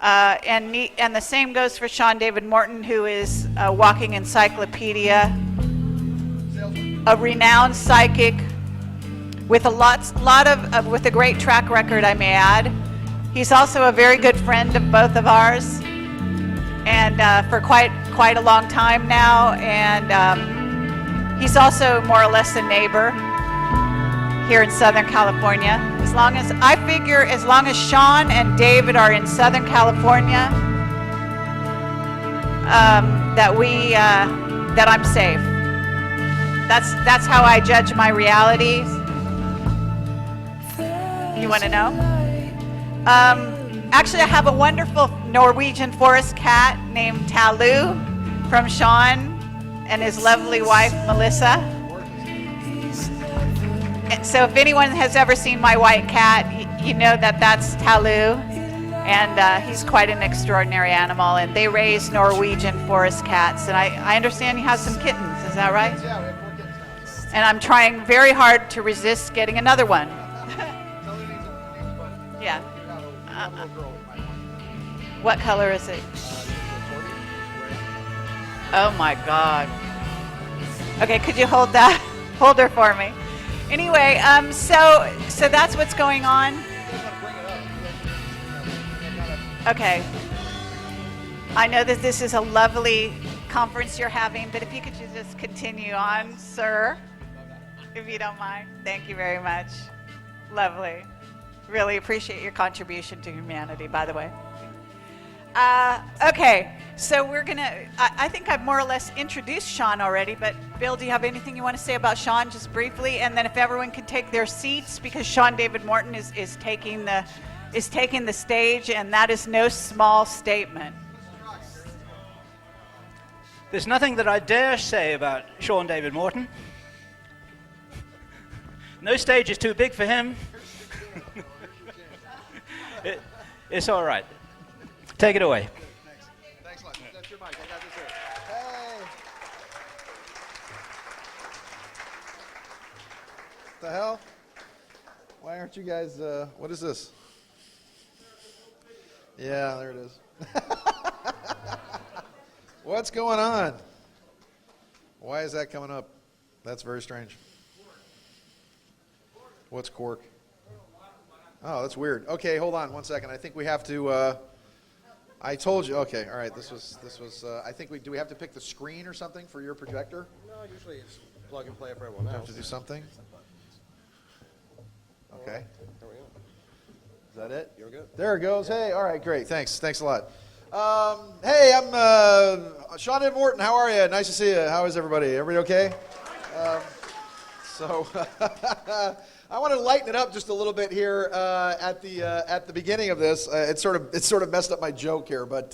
And the same goes for Sean David Morton, who is a walking encyclopedia, a renowned psychic with with a great track record, I may add. He's also a very good friend of both of ours, and for quite a long time now. And he's also more or less a neighbor here in Southern California. As long as Sean and David are in Southern California, that I'm safe. That's how I judge my reality. You want to know? Actually, I have a wonderful Norwegian forest cat named Talu from Sean and his lovely wife, Melissa. So if anyone has ever seen my white cat, you know that's Talu. And he's quite an extraordinary animal. And they raise Norwegian forest cats. And I understand you have some kittens, is that right? Yeah, we have 4 kittens now. And I'm trying very hard to resist getting another one. Yeah. What color is it? Oh my God. Okay, could you hold her for me? Anyway, so that's what's going on. Okay. I know that this is a lovely conference you're having, but if you could just continue on, sir, if you don't mind. Thank you very much. Lovely. Really appreciate your contribution to humanity, by the way. Okay, so I think I've more or less introduced Sean already, but Bill, do you have anything you want to say about Sean, just briefly? And then if everyone could take their seats, because Sean David Morton is taking the stage, and that is no small statement. There's nothing that I dare say about Sean David Morton. No stage is too big for him. It's all right. Take it away. Thanks a lot. That's your mic. I got this here. Hey. What the hell? Why aren't you guys, what is this? Yeah, there it is. What's going on? Why is that coming up? That's very strange. What's cork? Oh, that's weird. Okay, hold on 1 second. I think we have to, I told you, okay, all right, this was, I think do we have to pick the screen or something for your projector? No, usually it's plug and play for everyone else. Have to do something? Okay. There we go. Is that it? You're good. There it goes. Hey, all right, great. Thanks a lot. Hey, I'm Sean David Morton. How are you? Nice to see you. How is everybody? Everybody okay? I want to lighten it up just a little bit here at the beginning of this. It sort of messed up my joke here, but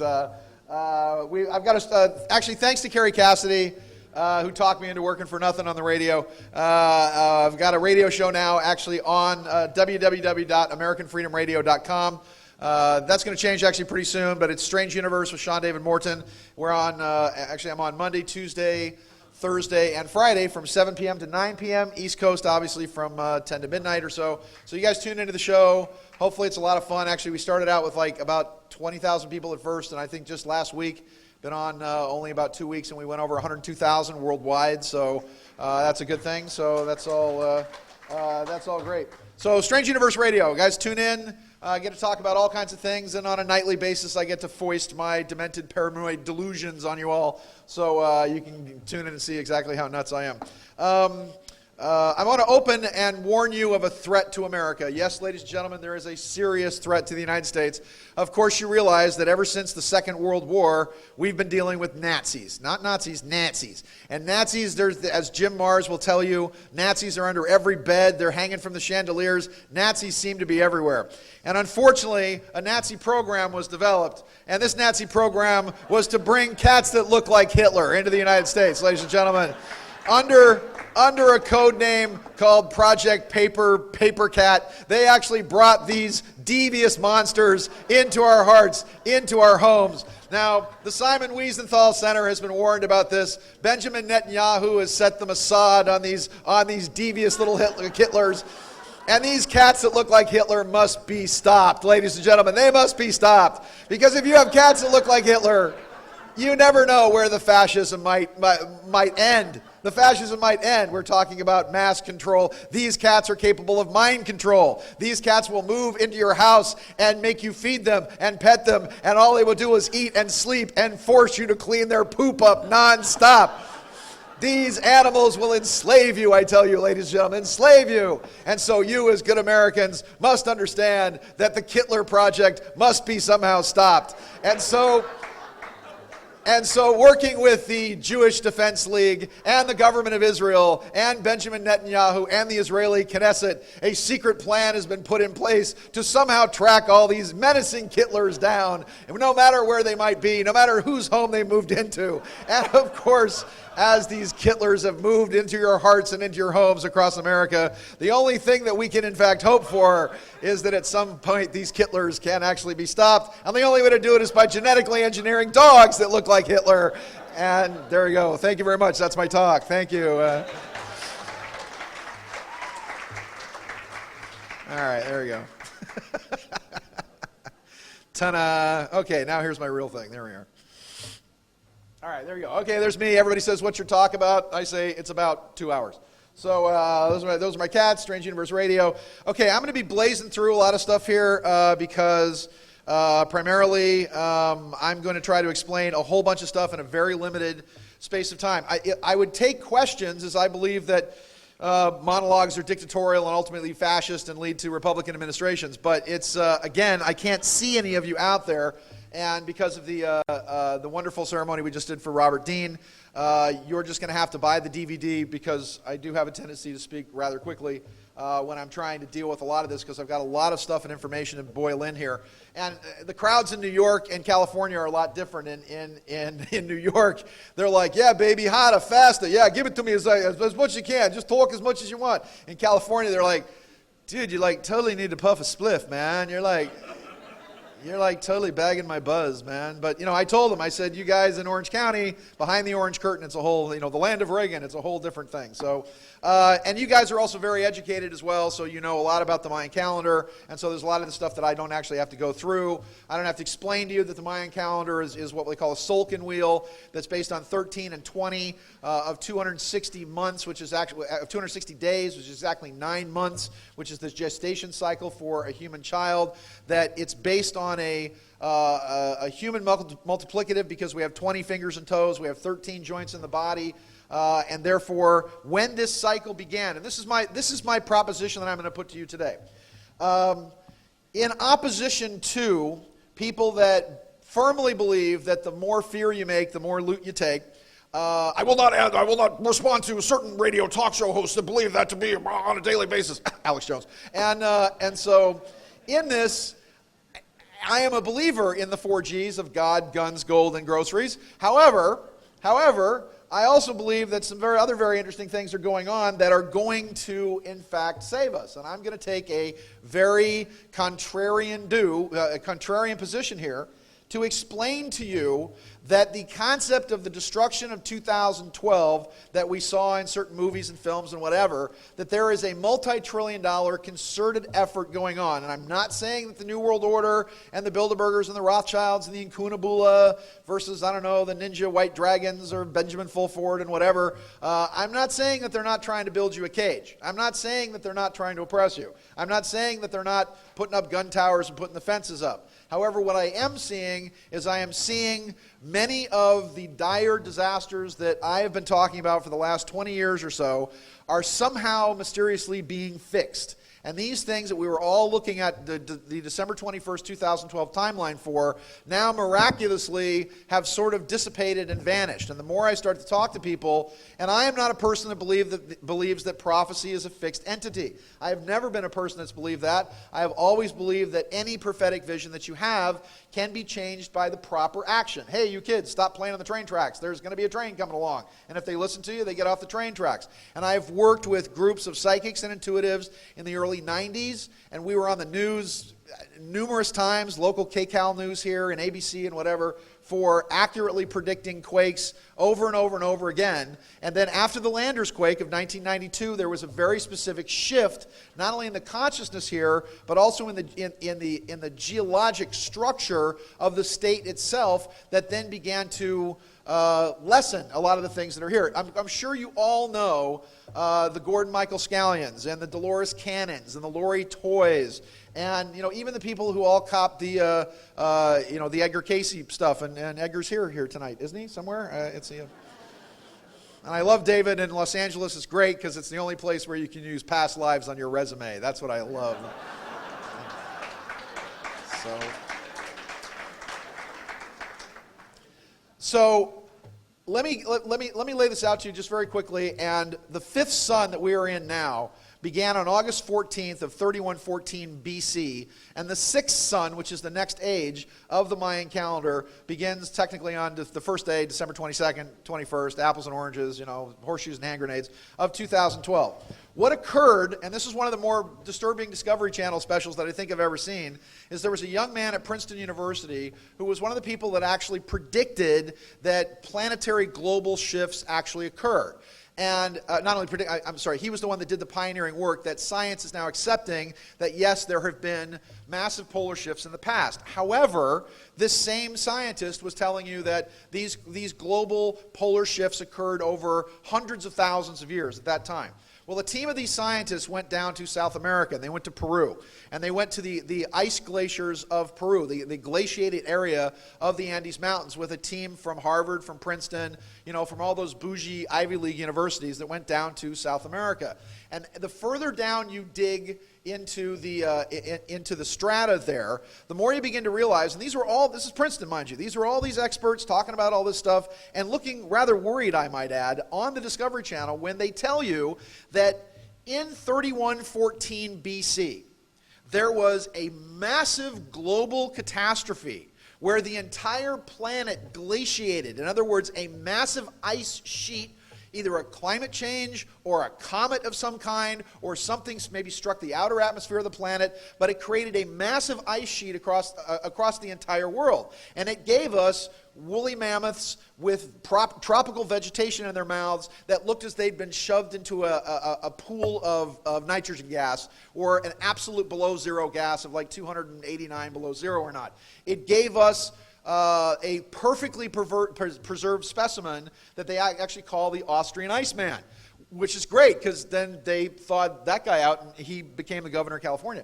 I've got to actually thanks to Carrie Cassidy, who talked me into working for nothing on the radio. I've got a radio show now, actually on www.americanfreedomradio.com. That's going to change actually pretty soon, but it's Strange Universe with Sean David Morton. We're on. Actually, I'm on Monday, Tuesday, Thursday, and Friday from 7 p.m. to 9 p.m. East Coast, obviously, from 10 to midnight or so. So you guys tune into the show. Hopefully it's a lot of fun. Actually, we started out with like about 20,000 people at first, and I think just last week, been on only about 2 weeks, and we went over 102,000 worldwide. So that's a good thing. So that's all great. So Strange Universe Radio, guys, tune in. I get to talk about all kinds of things, and on a nightly basis, I get to foist my demented paranoid delusions on you all, so you can tune in and see exactly how nuts I am. I want to open and warn you of a threat to America. Yes, ladies and gentlemen, there is a serious threat to the United States. Of course, you realize that ever since the Second World War, we've been dealing with Nazis. Not Nazis, Nazis. And Nazis, as Jim Mars will tell you, Nazis are under every bed. They're hanging from the chandeliers. Nazis seem to be everywhere. And unfortunately, a Nazi program was developed. And this Nazi program was to bring cats that look like Hitler into the United States, ladies and gentlemen. Under a code name called Project Paper Cat, they actually brought these devious monsters into our hearts, into our homes. Now, the Simon Wiesenthal Center has been warned about this. Benjamin Netanyahu has set the Mossad on these devious little Hitlers. And these cats that look like Hitler must be stopped, ladies and gentlemen. They must be stopped. Because if you have cats that look like Hitler, you never know where the fascism might end. The fascism might end. We're talking about mass control. These cats are capable of mind control. These cats will move into your house and make you feed them and pet them, and all they will do is eat and sleep and force you to clean their poop up nonstop. These animals will enslave you, I tell you, ladies and gentlemen, enslave you. And so you, as good Americans, must understand that the Kittler Project must be somehow stopped. And so working with the Jewish Defense League and the government of Israel and Benjamin Netanyahu and the Israeli Knesset, a secret plan has been put in place to somehow track all these menacing Kittlers down, no matter where they might be, no matter whose home they moved into. And of course, as these Kittlers have moved into your hearts and into your homes across America, the only thing that we can in fact hope for is that at some point these Kittlers can actually be stopped. And the only way to do it is by genetically engineering dogs that look like Hitler. And there you go. Thank you very much. That's my talk. Thank you. All right, there we go. Ta-da. Okay, now here's my real thing. There we are. All right, there you go. Okay, there's me. Everybody says, what's your talk about? I say, it's about 2 hours. So those are my cats, Strange Universe Radio. Okay, I'm going to be blazing through a lot of stuff here because primarily I'm going to try to explain a whole bunch of stuff in a very limited space of time. I would take questions, as I believe that monologues are dictatorial and ultimately fascist and lead to Republican administrations. But it's, again, I can't see any of you out there. And because of the wonderful ceremony we just did for Robert Dean, you're just going to have to buy the DVD because I do have a tendency to speak rather quickly when I'm trying to deal with a lot of this because I've got a lot of stuff and information to boil in here. And the crowds in New York and California are a lot different. In New York, they're like, yeah, baby, hotter, faster. Yeah, give it to me as much as you can. Just talk as much as you want. In California, they're like, dude, you like totally need to puff a spliff, man. You're like totally bagging my buzz, man. But, I told them, I said, you guys in Orange County, behind the orange curtain, it's a whole, the land of Reagan, it's a whole different thing. So, and you guys are also very educated as well, so you know a lot about the Mayan calendar. And so there's a lot of the stuff that I don't actually have to go through. I don't have to explain to you that the Mayan calendar is what we call a Solkin wheel that's based on 13 and 20 of 260 months, which is actually, 260 days, which is exactly 9 months, which is the gestation cycle for a human child, that it's based on a human multiplicative because we have 20 fingers and toes, we have 13 joints in the body, and therefore, when this cycle began, and this is my proposition that I'm going to put to you today. In opposition to people that firmly believe that the more fear you make, the more loot you take, I will not respond to certain radio talk show hosts that believe that to be on a daily basis. Alex Jones. And so, in this, I am a believer in the 4 Gs of God, guns, gold, and groceries. However, I also believe that some other very interesting things are going on that are going to, in fact, save us. And I'm going to take a very contrarian position here to explain to you that the concept of the destruction of 2012 that we saw in certain movies and films and whatever, that there is a multi-trillion-dollar concerted effort going on. And I'm not saying that the New World Order and the Bilderbergers and the Rothschilds and the Incunabula versus, the Ninja White Dragons or Benjamin Fulford and whatever, I'm not saying that they're not trying to build you a cage. I'm not saying that they're not trying to oppress you. I'm not saying that they're not putting up gun towers and putting the fences up. However, what I am seeing is I am seeing many of the dire disasters that I have been talking about for the last 20 years or so are somehow mysteriously being fixed. And these things that we were all looking at the December 21st, 2012 timeline for, now miraculously have sort of dissipated and vanished. And the more I start to talk to people, and I am not a person that believes that prophecy is a fixed entity. I have never been a person that's believed that. I have always believed that any prophetic vision that you have can be changed by the proper action. Hey, you kids, stop playing on the train tracks. There's going to be a train coming along. And if they listen to you, they get off the train tracks. And I've worked with groups of psychics and intuitives in the early 90s, and we were on the news numerous times, local KCAL news here and ABC and whatever, for accurately predicting quakes over and over and over again. And then after the Landers quake of 1992, there was a very specific shift, not only in the consciousness here, but also in the geologic structure of the state itself, that then began to lessen a lot of the things that are here. I'm sure you all know the Gordon Michael Scallions and the Dolores Cannons and the Lori Toys, and even the people who all copped the the Edgar Casey stuff. And Edgar's here tonight, isn't he? Somewhere? And I love David in Los Angeles. It's great because it's the only place where you can use past lives on your resume. That's what I love. So let me lay this out to you just very quickly. And the fifth sun that we are in now began on August 14th of 3114 BC, and the sixth sun, which is the next age of the Mayan calendar, begins technically on the first day, December 22nd, 21st, apples and oranges, horseshoes and hand grenades, of 2012. What occurred, and this is one of the more disturbing Discovery Channel specials that I think I've ever seen, is there was a young man at Princeton University who was one of the people that actually predicted that planetary global shifts actually occur. And not only he was the one that did the pioneering work that science is now accepting that, yes, there have been massive polar shifts in the past. However, this same scientist was telling you that these global polar shifts occurred over hundreds of thousands of years at that time. Well, a team of these scientists went down to South America, and they went to Peru, and they went to the ice glaciers of Peru, the glaciated area of the Andes Mountains, with a team from Harvard, from Princeton, from all those bougie Ivy League universities that went down to South America. And the further down you dig into the strata there, the more you begin to realize, and this is Princeton, mind you, these are all these experts talking about all this stuff and looking rather worried, I might add, on the Discovery Channel when they tell you that in 3114 BC, there was a massive global catastrophe where the entire planet glaciated. In other words, a massive ice sheet, either a climate change or a comet of some kind, or something maybe struck the outer atmosphere of the planet, but it created a massive ice sheet across the entire world. And it gave us woolly mammoths with tropical vegetation in their mouths that looked as they'd been shoved into a pool of nitrogen gas, or an absolute below zero gas of like 289 below zero or not. It gave us a perfectly preserved specimen that they actually call the Austrian Iceman, which is great because then they thawed that guy out and he became the governor of California.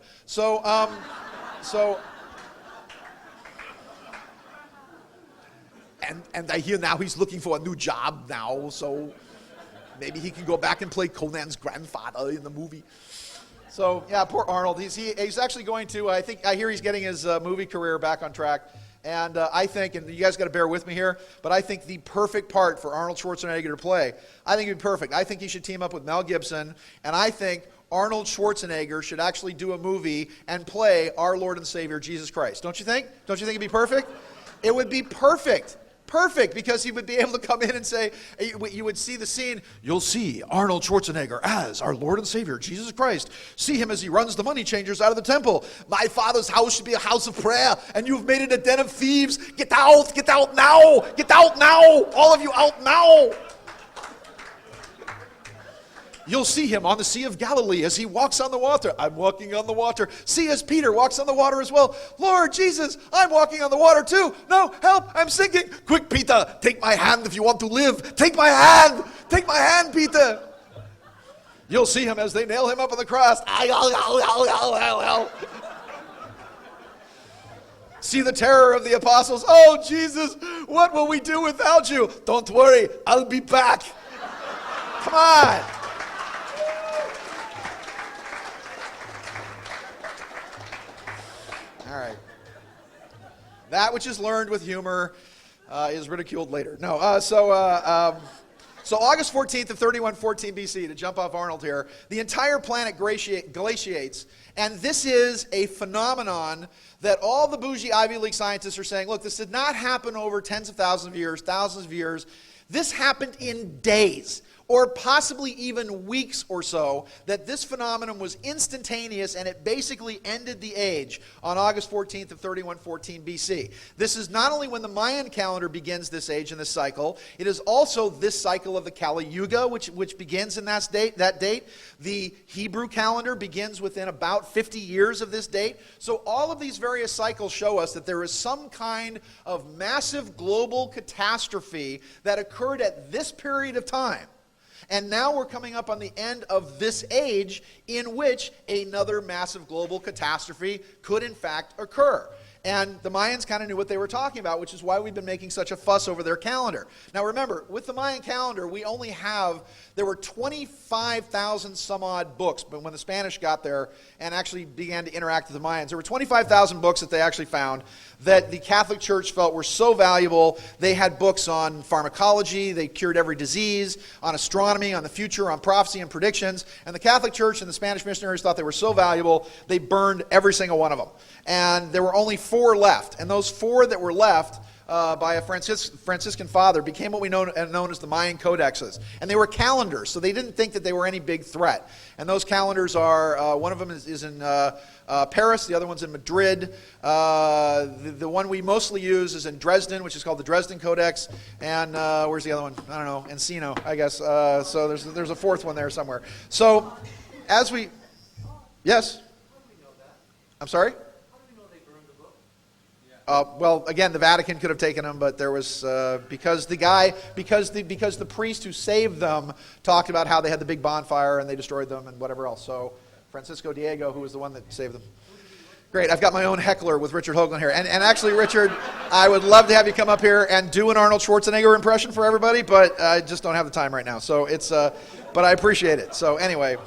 And I hear now he's looking for a new job now, so maybe he can go back and play Conan's grandfather in the movie. So yeah, poor Arnold. He's actually going to. I hear he's getting his movie career back on track. And I think, and you guys got to bear with me here, but I think the perfect part for Arnold Schwarzenegger to play, I think it'd be perfect. I think he should team up with Mel Gibson, and I think Arnold Schwarzenegger should actually do a movie and play our Lord and Savior, Jesus Christ. Don't you think? Don't you think it'd be perfect? It would be perfect. Perfect, because he would be able to come in and say, you would see the scene, you'll see Arnold Schwarzenegger as our Lord and Savior, Jesus Christ. See him as he runs the money changers out of the temple. My Father's house should be a house of prayer, and you've made it a den of thieves. Get out now, get out now, all of you out now. You'll see him on the Sea of Galilee as he walks on the water. I'm walking on the water. See as Peter walks on the water as well. Lord Jesus, I'm walking on the water too. No, help, I'm sinking. Quick, Peter, take my hand if you want to live. Take my hand. Take my hand, Peter. You'll see him as they nail him up on the cross. See the terror of the apostles. Oh, Jesus, what will we do without you? Don't worry, I'll be back. Come on. All right. That which is learned with humor is ridiculed later. No, so August 14th of 3114 BC, to jump off Arnold here, the entire planet glaciates, and this is a phenomenon that all the bougie Ivy League scientists are saying, look, this did not happen over tens of thousands of years, thousands of years. This happened in days. or possibly even weeks or so, that this phenomenon was instantaneous and it basically ended the age on August 14th of 3114 BC. This is not only when the Mayan calendar begins this age and this cycle, it is also this cycle of the Kali Yuga, which begins in that date. The Hebrew calendar begins within about 50 years of this date. So all of these various cycles show us that there is some kind of massive global catastrophe that occurred at this period of time. And now we're coming up on the end of this age in which another massive global catastrophe could in fact occur. And the Mayans kind of knew what they were talking about, which is why we've been making such a fuss over their calendar. Now remember, with the Mayan calendar, there were 25,000 some odd books, but when the Spanish got there and actually began to interact with the Mayans, there were 25,000 books that they actually found that the Catholic Church felt were so valuable. They had books on pharmacology, they cured every disease, on astronomy, on the future, on prophecy and predictions, and the Catholic Church and the Spanish missionaries thought they were so valuable, they burned every single one of them. And there were only 4 left, and those 4 that were left by a Franciscan father became what we know known as the Mayan codexes. And they were calendars, so they didn't think that they were any big threat. And those calendars are, one of them is in Paris, the other one's in Madrid. The one we mostly use is in Dresden, which is called the Dresden Codex. And where's the other one? I don't know, Encino, I guess. So there's a 4th one there somewhere. So as we... Yes? I'm sorry? Well, again, the Vatican could have taken them, but there was because the priest who saved them talked about how they had the big bonfire and they destroyed them and whatever else. So Francisco Diego, who was the one that saved them. Great, I've got my own heckler with Richard Hoagland here, and actually, Richard, I would love to have you come up here and do an Arnold Schwarzenegger impression for everybody, but I just don't have the time right now. So but I appreciate it. So anyway.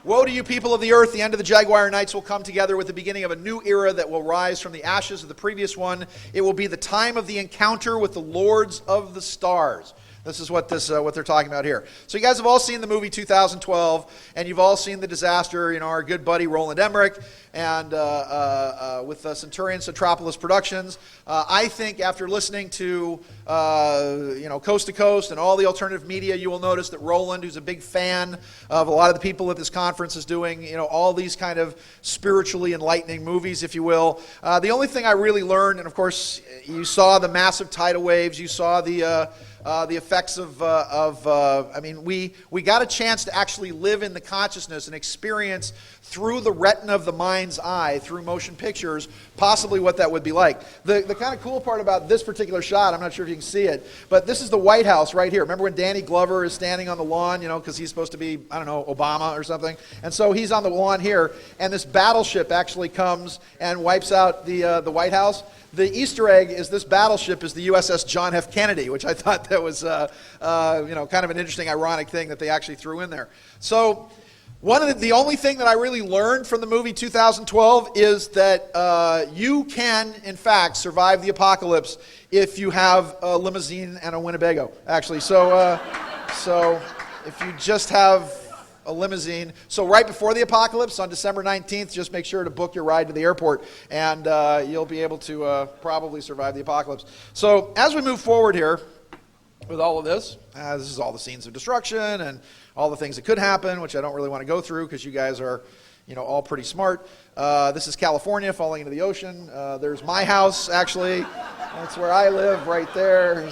Woe to you, people of the earth, the end of the Jaguar Nights will come together with the beginning of a new era that will rise from the ashes of the previous one. It will be the time of the encounter with the lords of the stars. This is what they're talking about here. So you guys have all seen the movie 2012, and you've all seen the disaster, our good buddy Roland Emmerich, and with Centurion Centropolis Productions. I think after listening to Coast to Coast and all the alternative media, you will notice that Roland, who's a big fan of a lot of the people at this conference, is doing all these kind of spiritually enlightening movies, if you will. The only thing I really learned, and of course you saw the massive tidal waves, you saw the effects we got a chance to actually live in the consciousness and experience through the retina of the mind's eye, through motion pictures, possibly what that would be like. The kind of cool part about this particular shot, I'm not sure if you can see it, but this is the White House right here. Remember when Danny Glover is standing on the lawn, because he's supposed to be, I don't know, Obama or something? And so he's on the lawn here, and this battleship actually comes and wipes out the White House. The Easter egg is this battleship is the USS John F. Kennedy, which I thought that was kind of an interesting, ironic thing that they actually threw in there. So the only thing that I really learned from the movie 2012 is that you can, in fact, survive the apocalypse if you have a limousine and a Winnebago, actually. So if you just have a limousine. So right before the apocalypse, on December 19th, just make sure to book your ride to the airport, and you'll be able to probably survive the apocalypse. So as we move forward here with all of this is all the scenes of destruction and all the things that could happen, which I don't really want to go through because you guys are all pretty smart. This is California falling into the ocean. There's my house, actually. That's where I live, right there.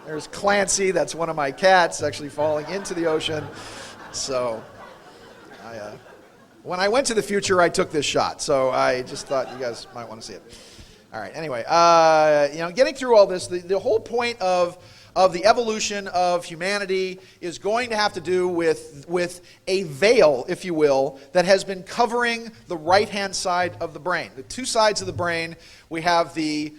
There's Clancy, that's one of my cats, actually falling into the ocean. So, when I went to the future, I took this shot. So I just thought you guys might want to see it. All right. Anyway, getting through all this, the whole point of the evolution of humanity is going to have to do with a veil, if you will, that has been covering the right-hand side of the brain. The two sides of the brain, we have the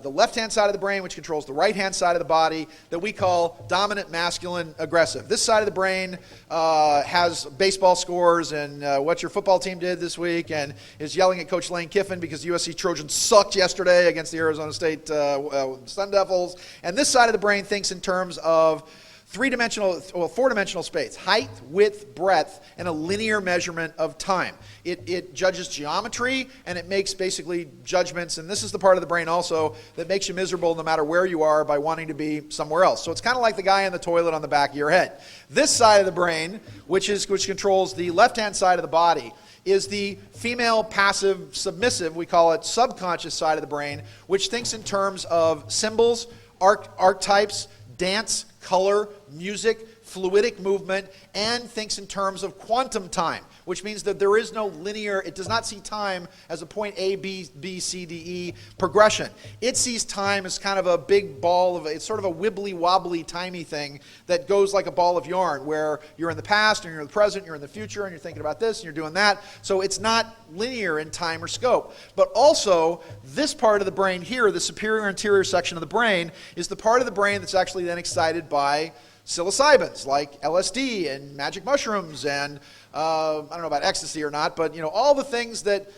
left-hand side of the brain, which controls the right-hand side of the body, that we call dominant masculine aggressive. This side of the brain has baseball scores and what your football team did this week, and is yelling at Coach Lane Kiffin because the USC Trojans sucked yesterday against the Arizona State Sun Devils. And this side of the brain thinks in terms of four-dimensional space, height, width, breadth, and a linear measurement of time. It judges geometry, and it makes basically judgments, and this is the part of the brain also that makes you miserable no matter where you are by wanting to be somewhere else. So it's kind of like the guy in the toilet on the back of your head. This side of the brain, which controls the left-hand side of the body, is the female passive submissive, we call it subconscious side of the brain, which thinks in terms of symbols, archetypes, dance, color, music, fluidic movement, and thinks in terms of quantum time, which means that there is no linear, it does not see time as a point A, B, C, D, E progression. It sees time as kind of a big ball of, it's sort of a wibbly wobbly timey thing that goes like a ball of yarn where you're in the past and you're in the present, you're in the future, and you're thinking about this and you're doing that. So it's not linear in time or scope. But also, this part of the brain here, the superior anterior section of the brain, is the part of the brain that's actually then excited by psilocybins like LSD and magic mushrooms and I don't know about ecstasy or not, but all the things that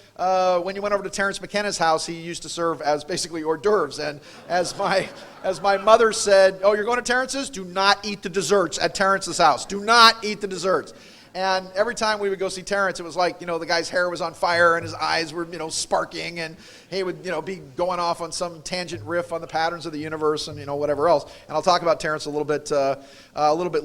when you went over to Terence McKenna's house, he used to serve as basically hors d'oeuvres. And as my mother said, "Oh, you're going to Terence's? Do not eat the desserts at Terence's house. Do not eat the desserts." And every time we would go see Terence, it was like, the guy's hair was on fire and his eyes were, sparking, and he would, be going off on some tangent riff on the patterns of the universe and, whatever else. And I'll talk about Terence a little bit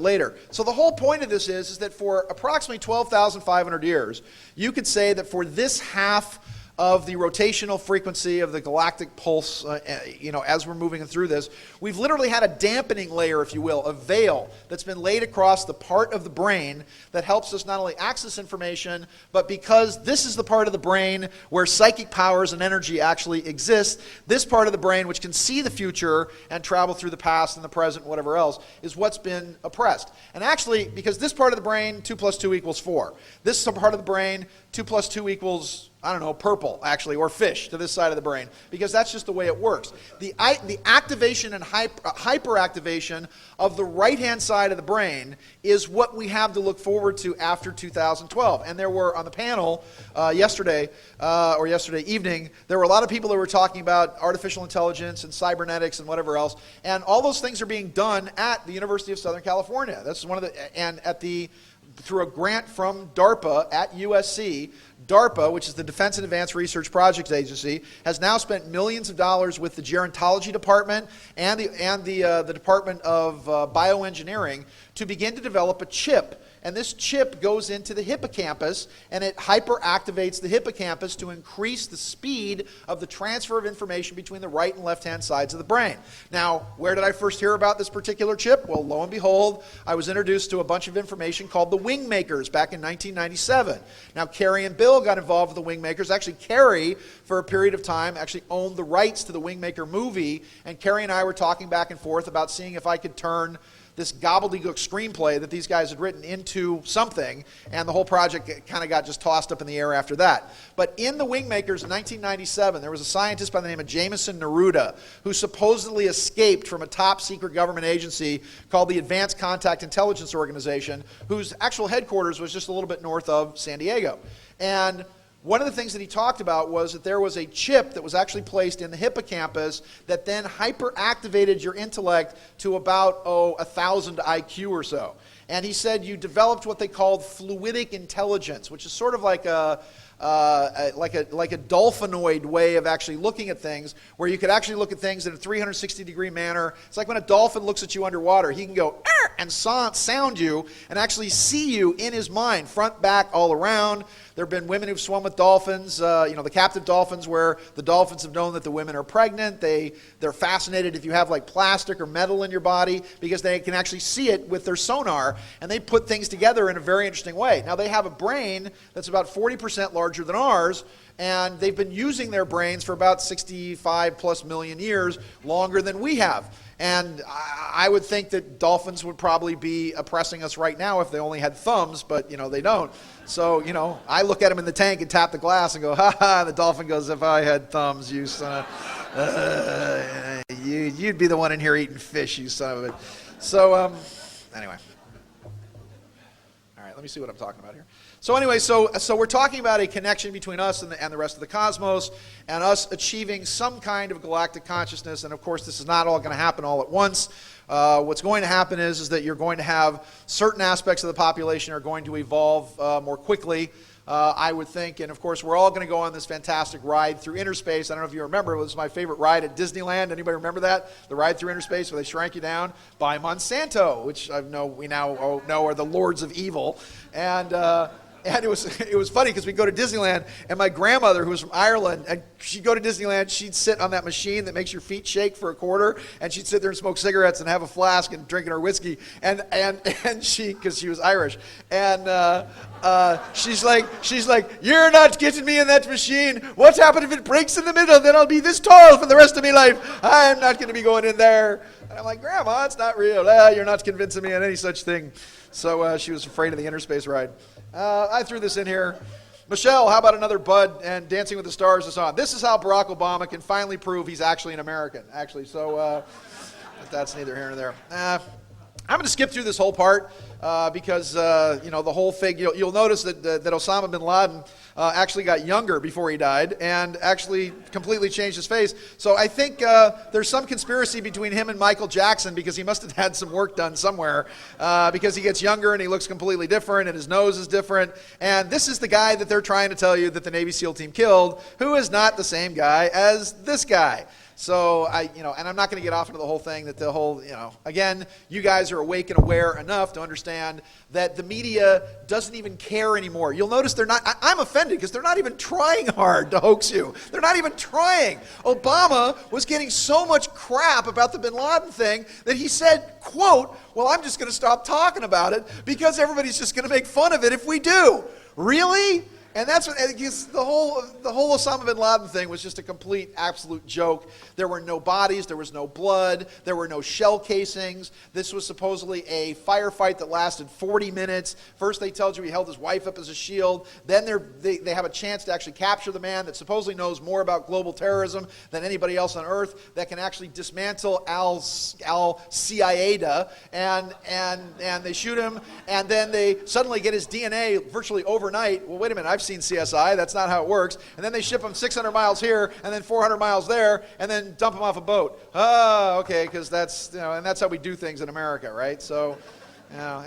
later. So the whole point of this is that for approximately 12,500 years, you could say that for this half of the rotational frequency of the galactic pulse, as we're moving through this, we've literally had a dampening layer, if you will, a veil that's been laid across the part of the brain that helps us not only access information, but because this is the part of the brain where psychic powers and energy actually exist, this part of the brain, which can see the future and travel through the past and the present and whatever else, is what's been oppressed. And actually, because this part of the brain, 2 + 2 = 4. This part of the brain, 2 + 2 = purple, actually, or fish to this side of the brain, because that's just the way it works. The activation and hyperactivation of the right-hand side of the brain is what we have to look forward to after 2012. And there were, on the panel yesterday evening, there were a lot of people that were talking about artificial intelligence and cybernetics and whatever else, and all those things are being done at the University of Southern California. That's one of the, and through a grant from DARPA at USC. DARPA, which is the Defense and Advanced Research Projects Agency, has now spent millions of dollars with the gerontology department and the Department of Bioengineering to begin to develop a chip. And this chip goes into the hippocampus, and it hyperactivates the hippocampus to increase the speed of the transfer of information between the right and left-hand sides of the brain. Now, where did I first hear about this particular chip? Well, lo and behold, I was introduced to a bunch of information called the Wing Makers back in 1997. Now, Carrie and Bill got involved with the Wing Makers. Actually, Carrie, for a period of time, actually owned the rights to the Wing Maker movie, and Carrie and I were talking back and forth about seeing if I could turn this gobbledygook screenplay that these guys had written into something, and the whole project kind of got just tossed up in the air after that. But in the Wing Makers in 1997, there was a scientist by the name of Jameson Neruda who supposedly escaped from a top secret government agency called the Advanced Contact Intelligence Organization, whose actual headquarters was just a little bit north of San Diego. And one of the things that he talked about was that there was a chip that was actually placed in the hippocampus that then hyperactivated your intellect to about 1,000 IQ or so. And he said you developed what they called fluidic intelligence, which is sort of like a dolphinoid way of actually looking at things, where you could actually look at things in a 360-degree manner. It's like when a dolphin looks at you underwater. He can go "Arr!" and sound you and actually see you in his mind, front, back, all around. There have been women who've swum with dolphins, the captive dolphins, where the dolphins have known that the women are pregnant. They're fascinated if you have like plastic or metal in your body, because they can actually see it with their sonar, and they put things together in a very interesting way. Now, they have a brain that's about 40% larger than ours, and they've been using their brains for about 65 plus million years, longer than we have. And I would think that dolphins would probably be oppressing us right now if they only had thumbs, but they don't. So, I look at them in the tank and tap the glass and go, ha ha, and the dolphin goes, if I had thumbs, you son of you'd be the one in here eating fish, you son of a. So, anyway. All right, let me see what I'm talking about here. So anyway, so we're talking about a connection between us and the rest of the cosmos, and us achieving some kind of galactic consciousness. And of course, this is not all going to happen all at once. What's going to happen is that you're going to have certain aspects of the population are going to evolve more quickly, I would think. And of course, we're all going to go on this fantastic ride through inner space. I don't know if you remember, it was my favorite ride at Disneyland. Anybody remember that? The ride through inner space where they shrank you down by Monsanto, which we now know are the lords of evil. And it was funny because we go to Disneyland, and my grandmother, who was from Ireland, and she'd go to Disneyland, she'd sit on that machine that makes your feet shake for a quarter, and she'd sit there and smoke cigarettes and have a flask and drinking her whiskey, and she, because she was Irish, and she's like, you're not getting me in that machine. What's happened if it breaks in the middle? Then I'll be this tall for the rest of my life. I'm not going to be going in there. And I'm like, Grandma, it's not real. You're not convincing me on any such thing. So she was afraid of the inner space ride. I threw this in here. Michelle, how about another Bud and Dancing with the Stars is on. This is how Barack Obama can finally prove he's actually an American, actually. So that's neither here nor there. I'm going to skip through this whole part because, the whole thing, you'll notice that Osama bin Laden actually got younger before he died and actually completely changed his face. So I think there's some conspiracy between him and Michael Jackson because he must have had some work done somewhere because he gets younger and he looks completely different and his nose is different. And this is the guy that they're trying to tell you that the Navy SEAL team killed, who is not the same guy as this guy. So and I'm not going to get off into the whole thing that the whole, again, you guys are awake and aware enough to understand that the media doesn't even care anymore. You'll notice they're not, I'm offended because they're not even trying hard to hoax you. They're not even trying. Obama was getting so much crap about the bin Laden thing that he said, quote, well, I'm just going to stop talking about it because everybody's just going to make fun of it if we do. Really? And that's what, the whole Osama bin Laden thing was just a complete, absolute joke. There were no bodies, there was no blood, there were no shell casings. This was supposedly a firefight that lasted 40 minutes. First they told you he held his wife up as a shield. Then they have a chance to actually capture the man that supposedly knows more about global terrorism than anybody else on earth, that can actually dismantle al-Qaeda, and they shoot him, and then they suddenly get his DNA virtually overnight. Well, wait a minute, I've seen CSI, that's not how it works. And then they ship him 600 miles here and then 400 miles there and then dump him off a boat. Oh, okay, because that's, and that's how we do things in America, right? So,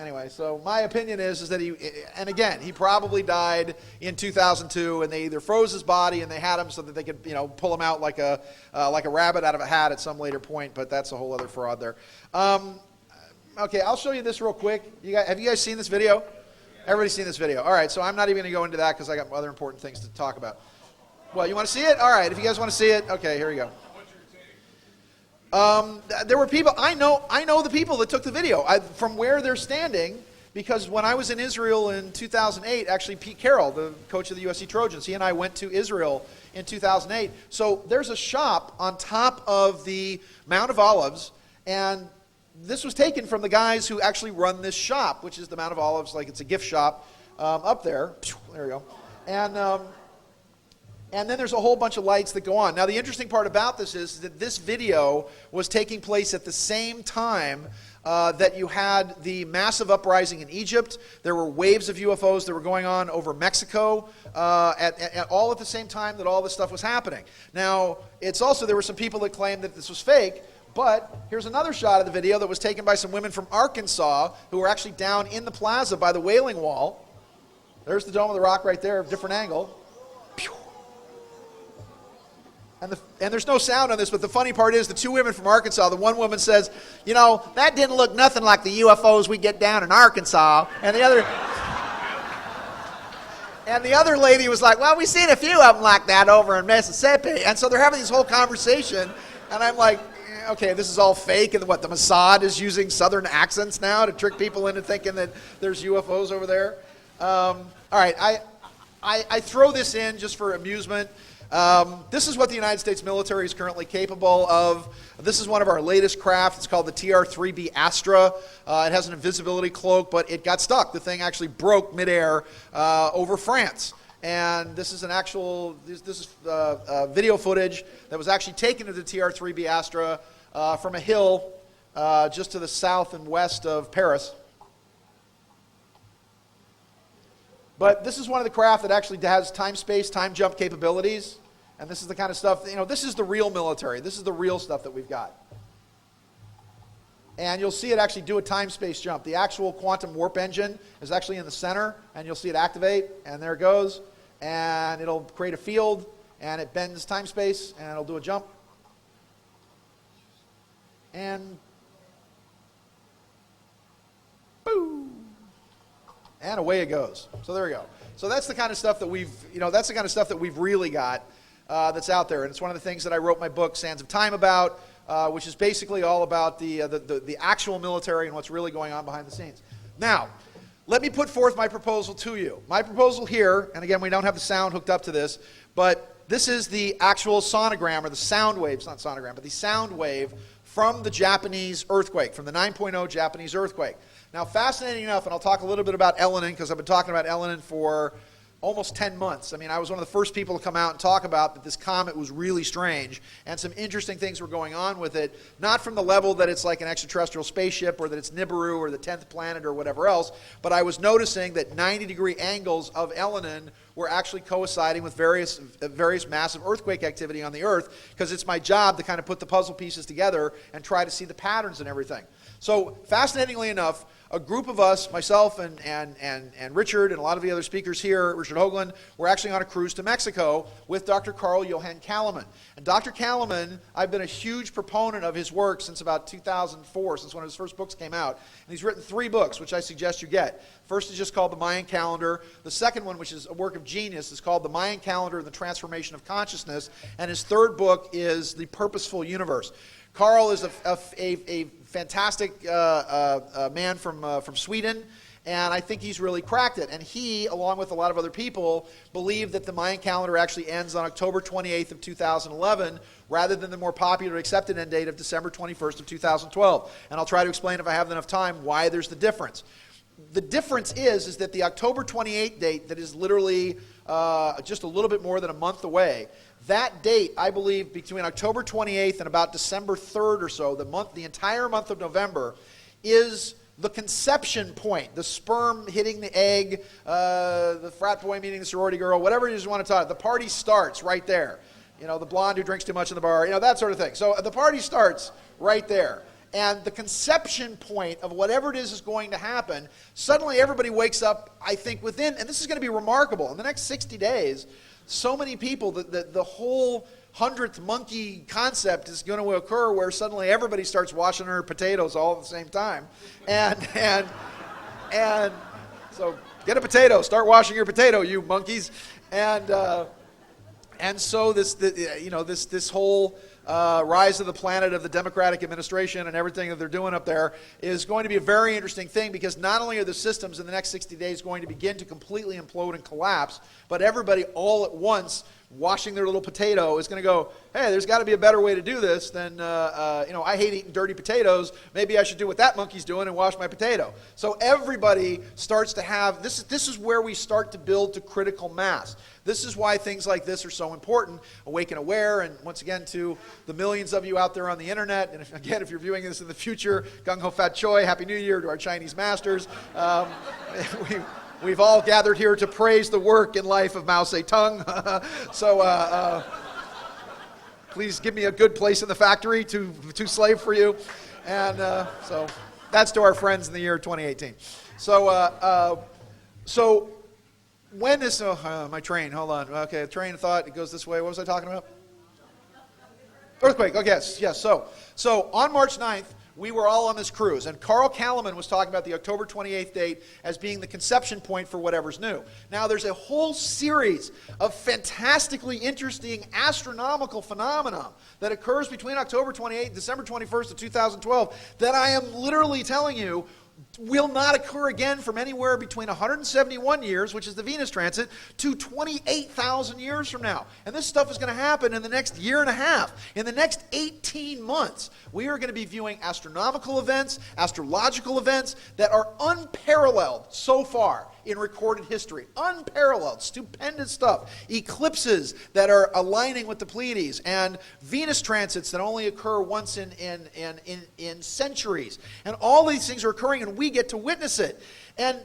anyway, so my opinion is that he probably died in 2002 and they either froze his body and they had him so that they could, pull him out like a rabbit out of a hat at some later point, but that's a whole other fraud there. Okay, I'll show you this real quick. Have you guys seen this video? Everybody's seen this video. All right, so I'm not even going to go into that because I got other important things to talk about. Well, you want to see it? All right, if you guys want to see it, okay, here we go. There were people, I know the people that took the video from where they're standing, because when I was in Israel in 2008, actually Pete Carroll, the coach of the USC Trojans, he and I went to Israel in 2008. So there's a shop on top of the Mount of Olives, and this was taken from the guys who actually run this shop, which is the Mount of Olives, like it's a gift shop up there. There we go. And then there's a whole bunch of lights that go on. Now, the interesting part about this is that this video was taking place at the same time that you had the massive uprising in Egypt. There were waves of UFOs that were going on over Mexico all at the same time that all this stuff was happening. Now, it's also, there were some people that claimed that this was fake. But here's another shot of the video that was taken by some women from Arkansas who were actually down in the plaza by the Wailing Wall. There's the Dome of the Rock right there, different angle. And there's no sound on this, but the funny part is the two women from Arkansas, the one woman says, that didn't look nothing like the UFOs we get down in Arkansas. And the other lady was like, well, we've seen a few of them like that over in Mississippi. And so they're having this whole conversation, and I'm like, okay, this is all fake, and what, the Mossad is using southern accents now to trick people into thinking that there's UFOs over there? All right, I throw this in just for amusement. This is what the United States military is currently capable of. This is one of our latest craft. It's called the TR-3B Astra. It has an invisibility cloak, but it got stuck. The thing actually broke midair over France. And this is video footage that was actually taken to the TR-3B Astra from a hill just to the south and west of Paris. But this is one of the craft that actually has time-space, time-jump capabilities. And this is the kind of stuff, this is the real military. This is the real stuff that we've got. And you'll see it actually do a time-space jump. The actual quantum warp engine is actually in the center, and you'll see it activate, and there it goes. And it'll create a field, and it bends time-space, and it'll do a jump. And boom. And away it goes. So there we go. So that's the kind of stuff that we've really got that's out there. And it's one of the things that I wrote my book, Sands of Time, about, which is basically all about the actual military and what's really going on behind the scenes. Now, let me put forth my proposal to you. My proposal here, and again, we don't have the sound hooked up to this, but this is the actual sonogram, or the sound wave, it's not sonogram, but the sound wave from the Japanese earthquake, from the 9.0 Japanese earthquake. Now, fascinating enough, and I'll talk a little bit about Elenin, because I've been talking about Elenin for almost 10 months. I mean, I was one of the first people to come out and talk about that this comet was really strange, and some interesting things were going on with it, not from the level that it's like an extraterrestrial spaceship, or that it's Nibiru, or the 10th planet, or whatever else, but I was noticing that 90-degree angles of Elenin were actually coinciding with various massive earthquake activity on the Earth, because it's my job to kind of put the puzzle pieces together and try to see the patterns and everything. So, fascinatingly enough, a group of us, myself and Richard and a lot of the other speakers here, Richard Hoagland, were actually on a cruise to Mexico with Dr. Carl Johan Kalaman. And Dr. Kalaman, I've been a huge proponent of his work since about 2004, since one of his first books came out. And he's written 3 books, which I suggest you get. First is just called The Mayan Calendar. The second one, which is a work of genius, is called The Mayan Calendar and the Transformation of Consciousness. And his third book is The Purposeful Universe. Carl is a fantastic man from Sweden, and I think he's really cracked it. And he, along with a lot of other people, believe that the Mayan calendar actually ends on October 28th of 2011, rather than the more popular accepted end date of December 21st of 2012. And I'll try to explain, if I have enough time, why there's the difference. The difference is that the October 28th date, that is literally just a little bit more than a month away, that date, I believe, between October 28th and about December 3rd or so, the entire month of November, is the conception point, the sperm hitting the egg, the frat boy meeting the sorority girl, whatever you just want to talk. The party starts right there. The blonde who drinks too much in the bar, that sort of thing. So the party starts right there. And the conception point of whatever it is going to happen, suddenly everybody wakes up, I think, within, and this is going to be remarkable, in the next 60 days, so many people, the whole 100th monkey concept is going to occur, where suddenly everybody starts washing their potatoes all at the same time. And so get a potato, start washing your potato, you monkeys. And so this whole rise of the planet of the Democratic administration and everything that they're doing up there is going to be a very interesting thing, because not only are the systems in the next 60 days going to begin to completely implode and collapse, but everybody all at once washing their little potato is going to go, hey, there's got to be a better way to do this than, I hate eating dirty potatoes. Maybe I should do what that monkey's doing and wash my potato. So everybody starts to have, this is where we start to build to critical mass. This is why things like this are so important. Awake and Aware, and once again to the millions of you out there on the internet, and if you're viewing this in the future, Gung Ho Fat Choi, Happy New Year to our Chinese masters. We've all gathered here to praise the work and life of Mao Zedong. So please give me a good place in the factory to slave for you. And so that's to our friends in the year 2018. So when is, my train, hold on. Okay, train of thought, it goes this way. What was I talking about? Earthquake, oh yes. So on March 9th, we were all on this cruise, and Carl Kalaman was talking about the October 28th date as being the conception point for whatever's new. Now, there's a whole series of fantastically interesting astronomical phenomena that occurs between October 28th and December 21st of 2012 that I am literally telling you will not occur again from anywhere between 171 years, which is the Venus transit, to 28,000 years from now. And this stuff is going to happen in the next year and a half. In the next 18 months, we are going to be viewing astronomical events, astrological events that are unparalleled so far in recorded history. Unparalleled, stupendous stuff. Eclipses that are aligning with the Pleiades, and Venus transits that only occur once in centuries. And all these things are occurring, and we get to witness it. And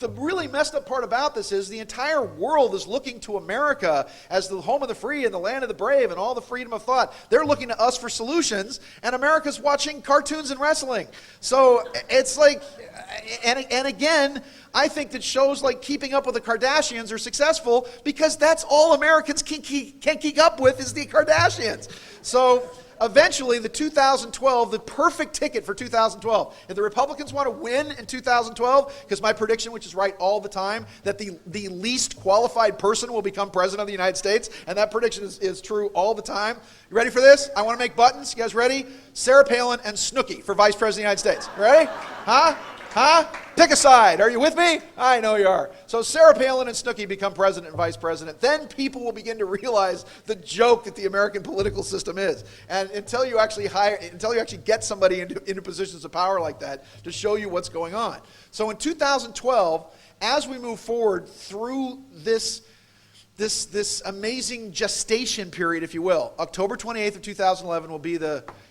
The really messed up part about this is the entire world is looking to America as the home of the free and the land of the brave and all the freedom of thought. They're looking to us for solutions, and America's watching cartoons and wrestling. So it's like, and again, I think that shows like Keeping Up with the Kardashians are successful because that's all Americans can keep up with is the Kardashians. So eventually, the 2012, the perfect ticket for 2012, if the Republicans want to win in 2012, because my prediction, which is right all the time, that the least qualified person will become president of the United States, and that prediction is true all the time. You ready for this? I want to make buttons. You guys ready? Sarah Palin and Snooki for Vice President of the United States. You ready? Huh? Pick a side. Are you with me? I know you are. So Sarah Palin and Snooki become president and vice president. Then people will begin to realize the joke that the American political system is. And until you actually get somebody into positions of power like that to show you what's going on. So in 2012, as we move forward through this amazing gestation period, if you will, October 28th of 2011 will be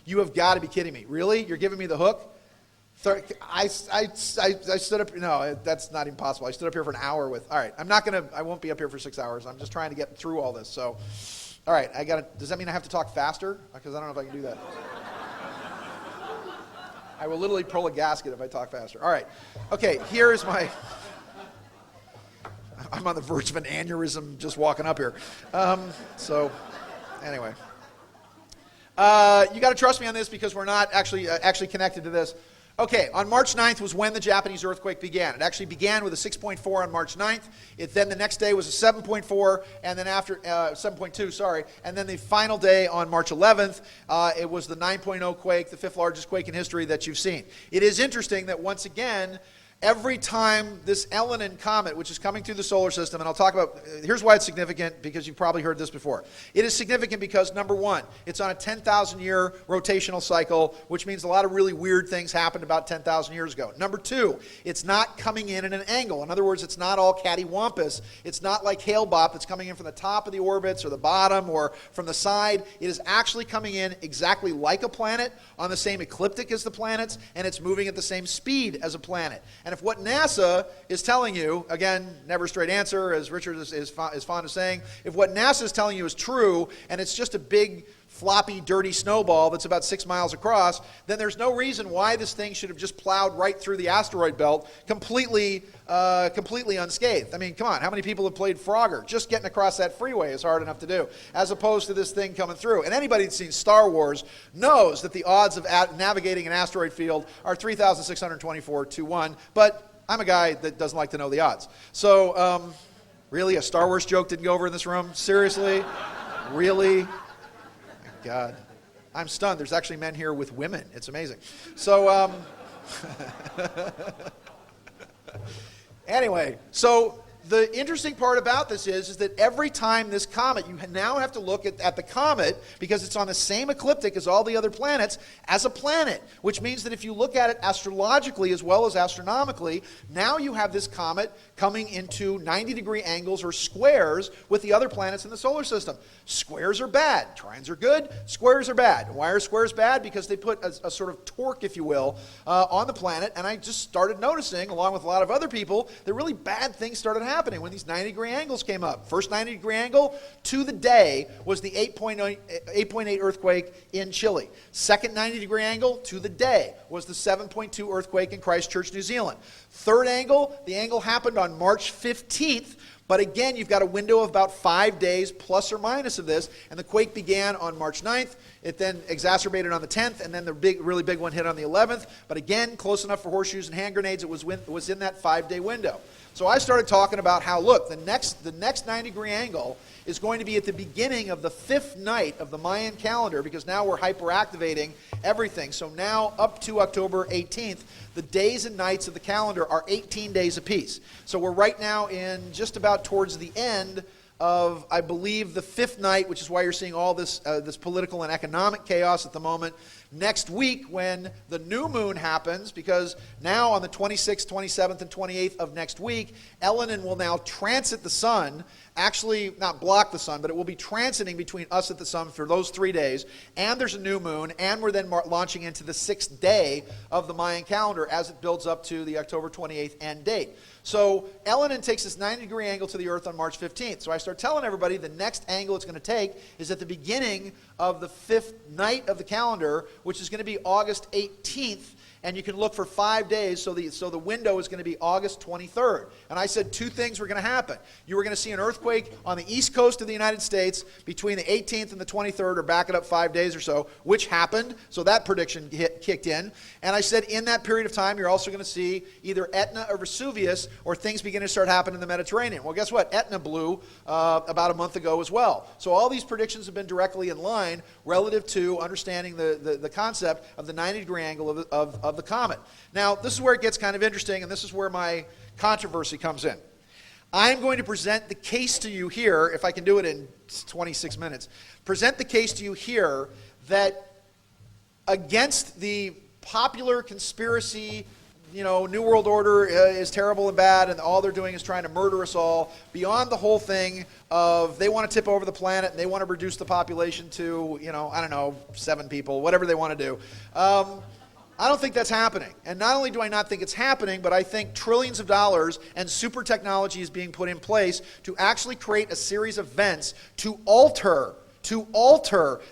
you have got to be kidding me. Really? You're giving me the hook? I stood up, no, that's not even possible. I stood up here for an hour all right, I won't be up here for 6 hours. I'm just trying to get through all this. So, all right, does that mean I have to talk faster? Because I don't know if I can do that. I will literally pull a gasket if I talk faster. All right, okay, here's I'm on the verge of an aneurysm just walking up here. So, anyway. You got to trust me on this because we're not actually connected to this. Okay, on March 9th was when the Japanese earthquake began. It actually began with a 6.4 on March 9th. Then the next day was a 7.4, and then 7.2, sorry. And then the final day on March 11th, it was the 9.0 quake, the fifth largest quake in history that you've seen. It is interesting that once again, every time this Elenin comet, which is coming through the solar system, and I'll talk about, here's why it's significant, because you've probably heard this before. It is significant because, number one, it's on a 10,000-year rotational cycle, which means a lot of really weird things happened about 10,000 years ago. Number two, it's not coming in at an angle. In other words, it's not all cattywampus. It's not like Hale-Bopp that's coming in from the top of the orbits or the bottom or from the side. It is actually coming in exactly like a planet, on the same ecliptic as the planets, and it's moving at the same speed as a planet. And if what NASA is telling you, again, never a straight answer, as Richard is fond of saying, if what NASA is telling you is true, and it's just a big, floppy, dirty snowball that's about 6 miles across, then there's no reason why this thing should have just plowed right through the asteroid belt completely unscathed. I mean, come on, how many people have played Frogger? Just getting across that freeway is hard enough to do, as opposed to this thing coming through. And anybody that's seen Star Wars knows that the odds of navigating an asteroid field are 3,624 to 1, but I'm a guy that doesn't like to know the odds. So, really, a Star Wars joke didn't go over in this room? Seriously? Really? God, I'm stunned. There's actually men here with women. It's amazing. So, anyway, so the interesting part about this is that every time this comet, you now have to look at the comet, because it's on the same ecliptic as all the other planets, as a planet, which means that if you look at it astrologically as well as astronomically, now you have this comet coming into 90-degree angles or squares with the other planets in the solar system. Squares are bad. Trines are good. Squares are bad. Why are squares bad? Because they put a sort of torque, if you will, on the planet, and I just started noticing, along with a lot of other people, that really bad things started happening when these 90-degree angles came up. First 90-degree angle to the day was the 8.8 earthquake in Chile. Second 90-degree angle to the day was the 7.2 earthquake in Christchurch, New Zealand. Third angle, the angle happened on March 15th, but again, you've got a window of about 5 days plus or minus of this, and the quake began on March 9th. It then exacerbated on the 10th, and then the really big one hit on the 11th. But again, close enough for horseshoes and hand grenades, it was in that 5-day window. So I started talking about how, look, the next 90-degree angle is going to be at the beginning of the 5th night of the Mayan calendar, because now we're hyperactivating everything. So now up to October 18th, the days and nights of the calendar are 18 days apiece. So we're right now in just about towards the end of, I believe, the 5th night, which is why you're seeing all this political and economic chaos at the moment. Next week, when the new moon happens, because now on the 26th, 27th, and 28th of next week, Elenin will now transit the sun, actually not block the sun, but it will be transiting between us and the sun for those 3 days, and there's a new moon, and we're then launching into the 6th day of the Mayan calendar as it builds up to the October 28th end date. So Elenin takes this 90-degree angle to the Earth on March 15th. So I start telling everybody the next angle it's going to take is at the beginning of the 5th night of the calendar, which is going to be August 18th. And you can look for 5 days, so the window is going to be August 23rd. And I said 2 things were going to happen. You were going to see an earthquake on the east coast of the United States between the 18th and the 23rd, or back it up 5 days or so, which happened. So that prediction kicked in. And I said in that period of time, you're also going to see either Etna or Vesuvius, or things begin to start happening in the Mediterranean. Well, guess what? Etna blew about a month ago as well. So all these predictions have been directly in line relative to understanding the concept of the 90-degree angle of the comet. Now, this is where it gets kind of interesting, and this is where my controversy comes in. I'm going to present the case to you here, if I can do it in 26 minutes, present the case to you here that against the popular conspiracy, New World Order is terrible and bad, and all they're doing is trying to murder us all, beyond the whole thing of they want to tip over the planet and they want to reduce the population to, 7 people, whatever they want to do. I don't think that's happening. And not only do I not think it's happening, but I think trillions of dollars and super technology is being put in place to actually create a series of events to alter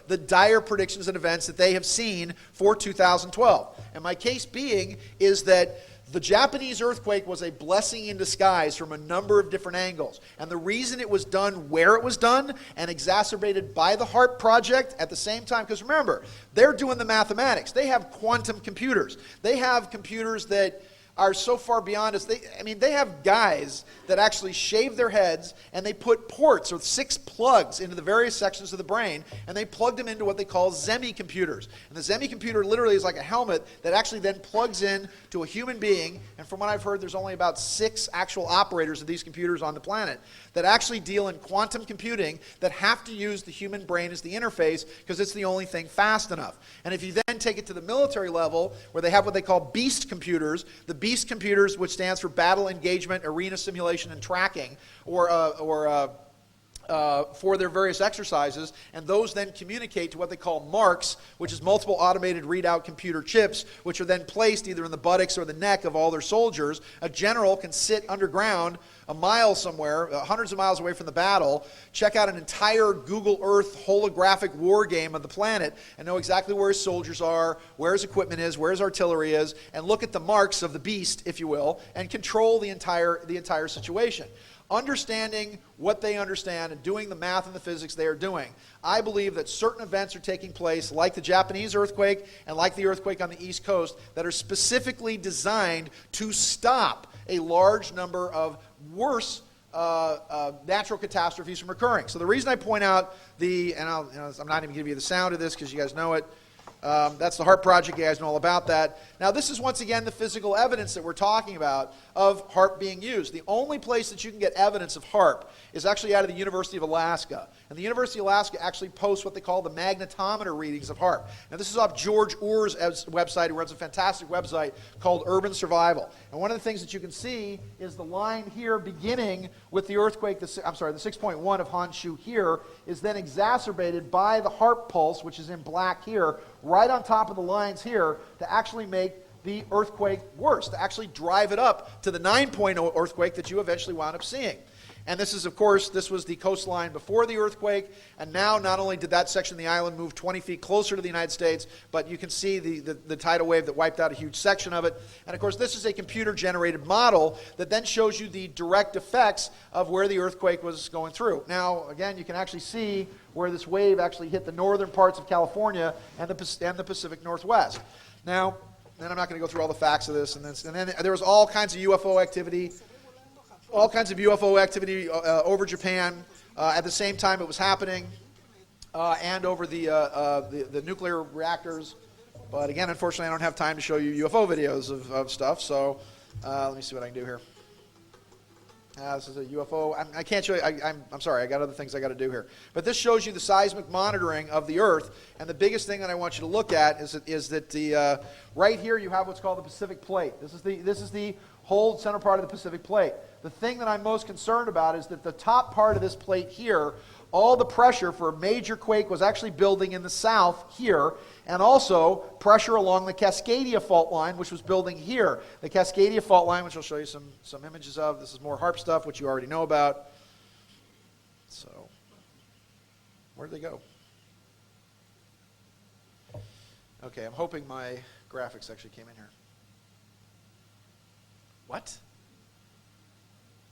the dire predictions and events that they have seen for 2012. And my case being is that the Japanese earthquake was a blessing in disguise from a number of different angles. And the reason it was done where it was done and exacerbated by the HARP project at the same time, because remember, they're doing the mathematics. They have quantum computers. They have computers that are so far beyond us. They have guys that actually shave their heads and they put ports or 6 plugs into the various sections of the brain, and they plug them into what they call Zemi computers. And the Zemi computer literally is like a helmet that actually then plugs in to a human being. And from what I've heard, there's only about 6 actual operators of these computers on the planet that actually deal in quantum computing that have to use the human brain as the interface because it's the only thing fast enough. And if you then take it to the military level, where they have what they call beast computers, the beast computers, which stands for battle engagement, arena simulation, and tracking, for their various exercises, and those then communicate to what they call marks, which is multiple automated readout computer chips, which are then placed either in the buttocks or the neck of all their soldiers. A general can sit underground a mile somewhere, hundreds of miles away from the battle, check out an entire Google Earth holographic war game of the planet, and know exactly where his soldiers are, where his equipment is, where his artillery is, and look at the marks of the beast, if you will, and control the entire situation. Understanding what they understand and doing the math and the physics they are doing, I believe that certain events are taking place, like the Japanese earthquake and like the earthquake on the East Coast, that are specifically designed to stop a large number of worse natural catastrophes from occurring. So the reason I point out I'm not even going to give you the sound of this because you guys know it. That's the HARP project. You guys know all about that. Now, this is once again the physical evidence that we're talking about of HARP being used. The only place that you can get evidence of HARP is actually out of the University of Alaska. And the University of Alaska actually posts what they call the magnetometer readings of HARP. Now, this is off George Orr's website, who runs a fantastic website called Urban Survival. And one of the things that you can see is the line here beginning with the earthquake, the 6.1 of Honshu here, is then exacerbated by the HARP pulse, which is in black here, right on top of the lines here, to actually make the earthquake worse, to actually drive it up to the 9.0 earthquake that you eventually wound up seeing. And this is, of course, this was the coastline before the earthquake, and now not only did that section of the island move 20 feet closer to the United States, but you can see the tidal wave that wiped out a huge section of it. And of course, this is a computer-generated model that then shows you the direct effects of where the earthquake was going through. Now, again, you can actually see where this wave actually hit the northern parts of California and the Pacific Northwest. Now, then I'm not going to go through all the facts of this, and then there was all kinds of UFO activity. Over Japan at the same time it was happening, and over the nuclear reactors. But again, unfortunately, I don't have time to show you UFO videos of stuff. So let me see what I can do here. This is a UFO. I can't show you. I'm sorry. I got other things I got to do here. But this shows you the seismic monitoring of the Earth. And the biggest thing that I want you to look at is that right here you have what's called the Pacific Plate. This is the whole center part of the Pacific plate. The thing that I'm most concerned about is that the top part of this plate here, all the pressure for a major quake was actually building in the south here, and also pressure along the Cascadia fault line, which was building here. The Cascadia fault line, which I'll show you some images of. This is more HARP stuff, which you already know about. So, where'd they go? Okay, I'm hoping my graphics actually came in here. What?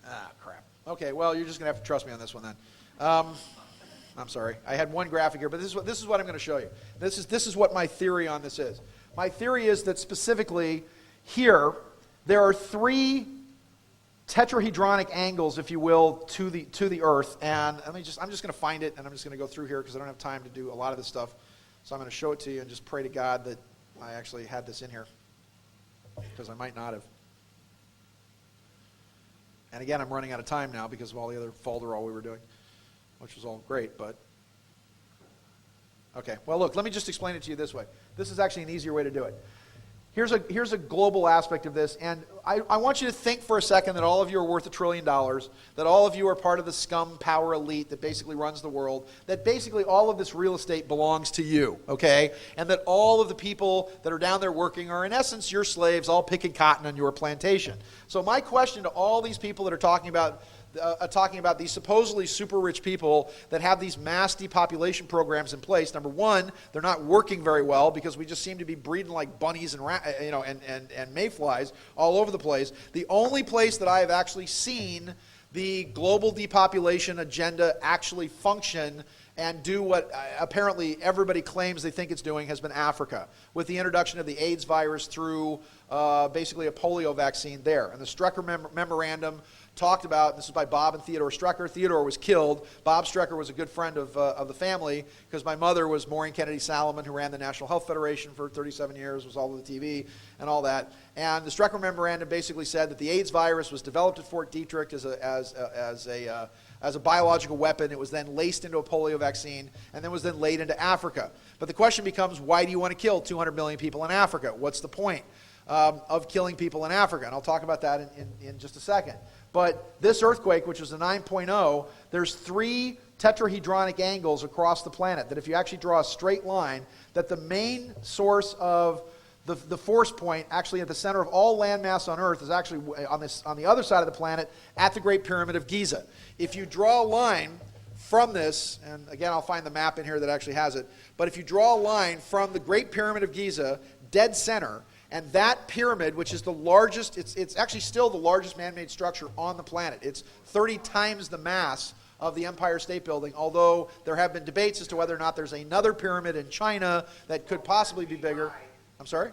Ah, crap. Okay, well, you're just going to have to trust me on this one then. I'm sorry. I had one graphic here, but this is what I'm going to show you. This is what my theory on this is. My theory is that specifically here, there are three tetrahedronic angles, if you will, to the Earth. And I'm just going to find it, and I'm just going to go through here because I don't have time to do a lot of this stuff. So I'm going to show it to you and just pray to God that I actually had this in here, because I might not have. And again, I'm running out of time now because of all the other folderol we were doing, which was all great, but... Okay, well look, let me just explain it to you this way. This is actually an easier way to do it. Here's a global aspect of this, and I want you to think for a second that all of you are worth $1 trillion, that all of you are part of the scum power elite that basically runs the world, that basically all of this real estate belongs to you, okay? And that all of the people that are down there working are in essence your slaves, all picking cotton on your plantation. So my question to all these people that are talking about these supposedly super rich people that have these mass depopulation programs in place. Number one, they're not working very well because we just seem to be breeding like bunnies and and mayflies all over the place. The only place that I have actually seen the global depopulation agenda actually function and do what apparently everybody claims they think it's doing has been Africa, with the introduction of the AIDS virus through basically a polio vaccine there. And the Strecker Memorandum talked about, this is by Bob and Theodore Strecker. Theodore was killed. Bob Strecker was a good friend of the family because my mother was Maureen Kennedy Salomon, who ran the National Health Federation for 37 years, was all over the TV and all that. And the Strecker Memorandum basically said that the AIDS virus was developed at Fort Detrick as a biological weapon. It was then laced into a polio vaccine and then was then laid into Africa. But the question becomes, why do you want to kill 200 million people in Africa? What's the point of killing people in Africa? And I'll talk about that in just a second. But this earthquake, which was a 9.0, there's three tetrahedronic angles across the planet that if you actually draw a straight line, that the main source of the force point actually at the center of all landmass on Earth is actually on the other side of the planet at the Great Pyramid of Giza. If you draw a line from this, and again I'll find the map in here that actually has it, but if you draw a line from the Great Pyramid of Giza, dead center, and that pyramid, which is the largest, it's actually still the largest man-made structure on the planet. It's 30 times the mass of the Empire State Building, although there have been debates as to whether or not there's another pyramid in China that could possibly be bigger. I'm sorry?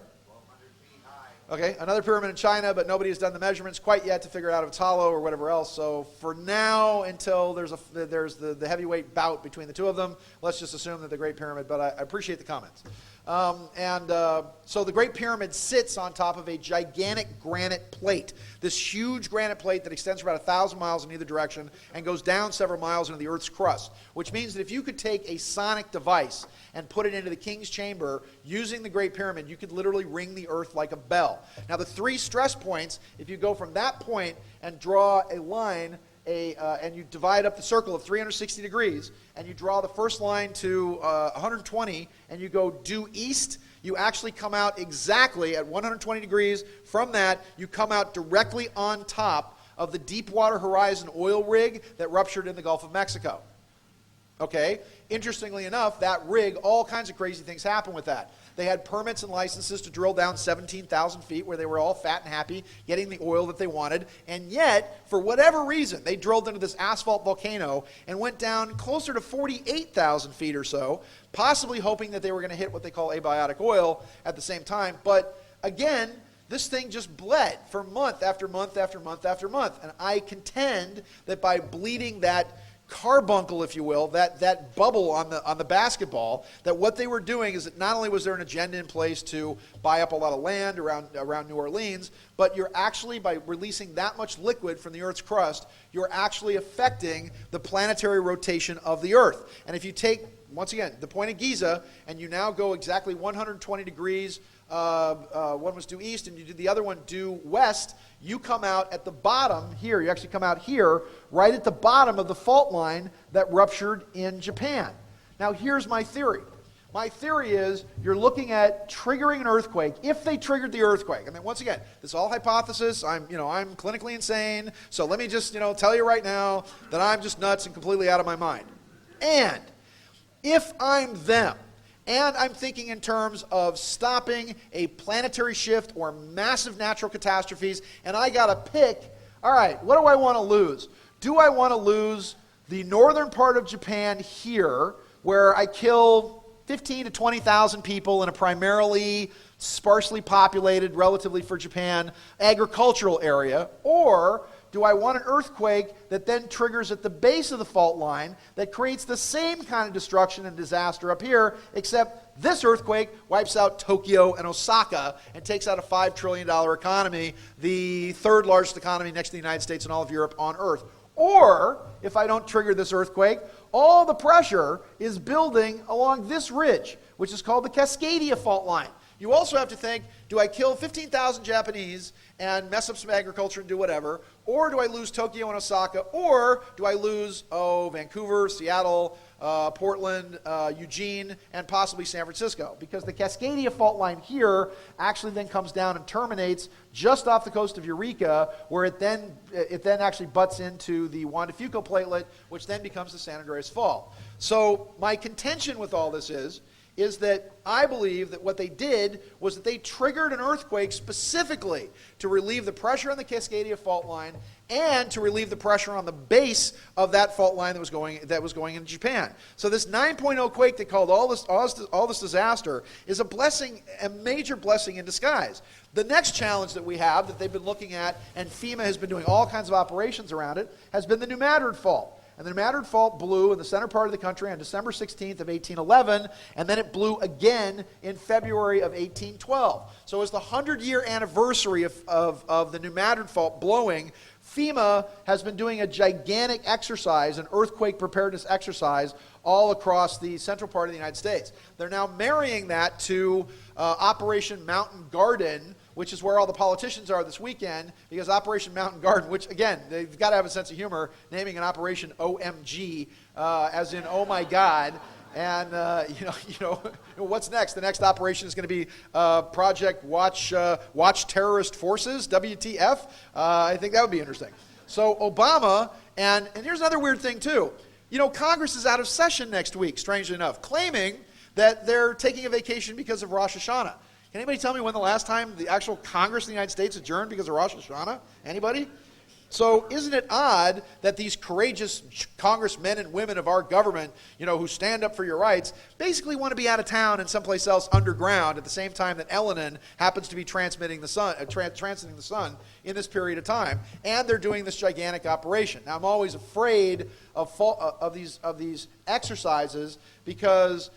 Okay, another pyramid in China, but nobody has done the measurements quite yet to figure out if it's hollow or whatever else. So for now, until there's the heavyweight bout between the two of them, let's just assume that the Great Pyramid, but I appreciate the comments. So the Great Pyramid sits on top of a gigantic granite plate, this huge granite plate that extends for about 1,000 miles in either direction and goes down several miles into the Earth's crust, which means that if you could take a sonic device and put it into the King's Chamber using the Great Pyramid, you could literally ring the Earth like a bell. Now the three stress points, if you go from that point and draw a line, and you divide up the circle of 360 degrees, and you draw the first line to 120, and you go due east, you actually come out exactly at 120 degrees. From that, you come out directly on top of the Deepwater Horizon oil rig that ruptured in the Gulf of Mexico. Okay? Interestingly enough, that rig, all kinds of crazy things happen with that. They had permits and licenses to drill down 17,000 feet where they were all fat and happy, getting the oil that they wanted. And yet, for whatever reason, they drilled into this asphalt volcano and went down closer to 48,000 feet or so, possibly hoping that they were going to hit what they call abiotic oil at the same time. But again, this thing just bled for month after month after month after month. And I contend that by bleeding that carbuncle, if you will, that bubble on the basketball, that what they were doing is that not only was there an agenda in place to buy up a lot of land around New Orleans, but you're actually, by releasing that much liquid from the Earth's crust, you're actually affecting the planetary rotation of the Earth. And if you take once again, the point of Giza, and you now go exactly 120 degrees. One was due east, and you did the other one due west. You come out at the bottom here. You actually come out here, right at the bottom of the fault line that ruptured in Japan. Now, here's my theory. My theory is you're looking at triggering an earthquake, if they triggered the earthquake. I mean, once again, this is all hypothesis. I'm clinically insane, so let me just, tell you right now that I'm just nuts and completely out of my mind. And if I'm them, and I'm thinking in terms of stopping a planetary shift or massive natural catastrophes, and I got to pick, all right, what do I want to lose? Do I want to lose the northern part of Japan here, where I kill 15 to 20,000 people in a primarily sparsely populated, relatively for Japan, agricultural area? Or do I want an earthquake that then triggers at the base of the fault line that creates the same kind of destruction and disaster up here, except this earthquake wipes out Tokyo and Osaka and takes out a $5 trillion economy, the third largest economy next to the United States and all of Europe on Earth? Or, if I don't trigger this earthquake, all the pressure is building along this ridge, which is called the Cascadia fault line. You also have to think, do I kill 15,000 Japanese and mess up some agriculture and do whatever? Or do I lose Tokyo and Osaka? Or do I lose, Vancouver, Seattle, Portland, Eugene, and possibly San Francisco? Because the Cascadia fault line here actually then comes down and terminates just off the coast of Eureka, where it then actually butts into the Juan de Fuca platelet, which then becomes the San Andreas Fault. So my contention with all this is that I believe that what they did was that they triggered an earthquake specifically to relieve the pressure on the Cascadia fault line and to relieve the pressure on the base of that fault line that was going into Japan. So this 9.0 quake that caused all this disaster is a blessing, a major blessing in disguise. The next challenge that we have that they've been looking at, and FEMA has been doing all kinds of operations around it, has been the New Madrid Fault. And the New Madrid Fault blew in the center part of the country on December 16th of 1811, and then it blew again in February of 1812. So as the 100-year anniversary of the New Madrid Fault blowing, FEMA has been doing a gigantic exercise, an earthquake preparedness exercise, all across the central part of the United States. They're now marrying that to Operation Mountain Garden, which is where all the politicians are this weekend, because Operation Mountain Garden, which, again, they've got to have a sense of humor, naming an operation OMG, as in, oh my God. And, what's next? The next operation is going to be Project Watch Terrorist Forces, WTF. I think that would be interesting. So Obama, and here's another weird thing, too. Congress is out of session next week, strangely enough, claiming that they're taking a vacation because of Rosh Hashanah. Can anybody tell me when the last time the actual Congress of the United States adjourned because of Rosh Hashanah? Anybody? So isn't it odd that these courageous congressmen and women of our government, who stand up for your rights, basically want to be out of town and someplace else underground at the same time that Elenin happens to be transiting the sun in this period of time, and they're doing this gigantic operation. Now, I'm always afraid of these exercises because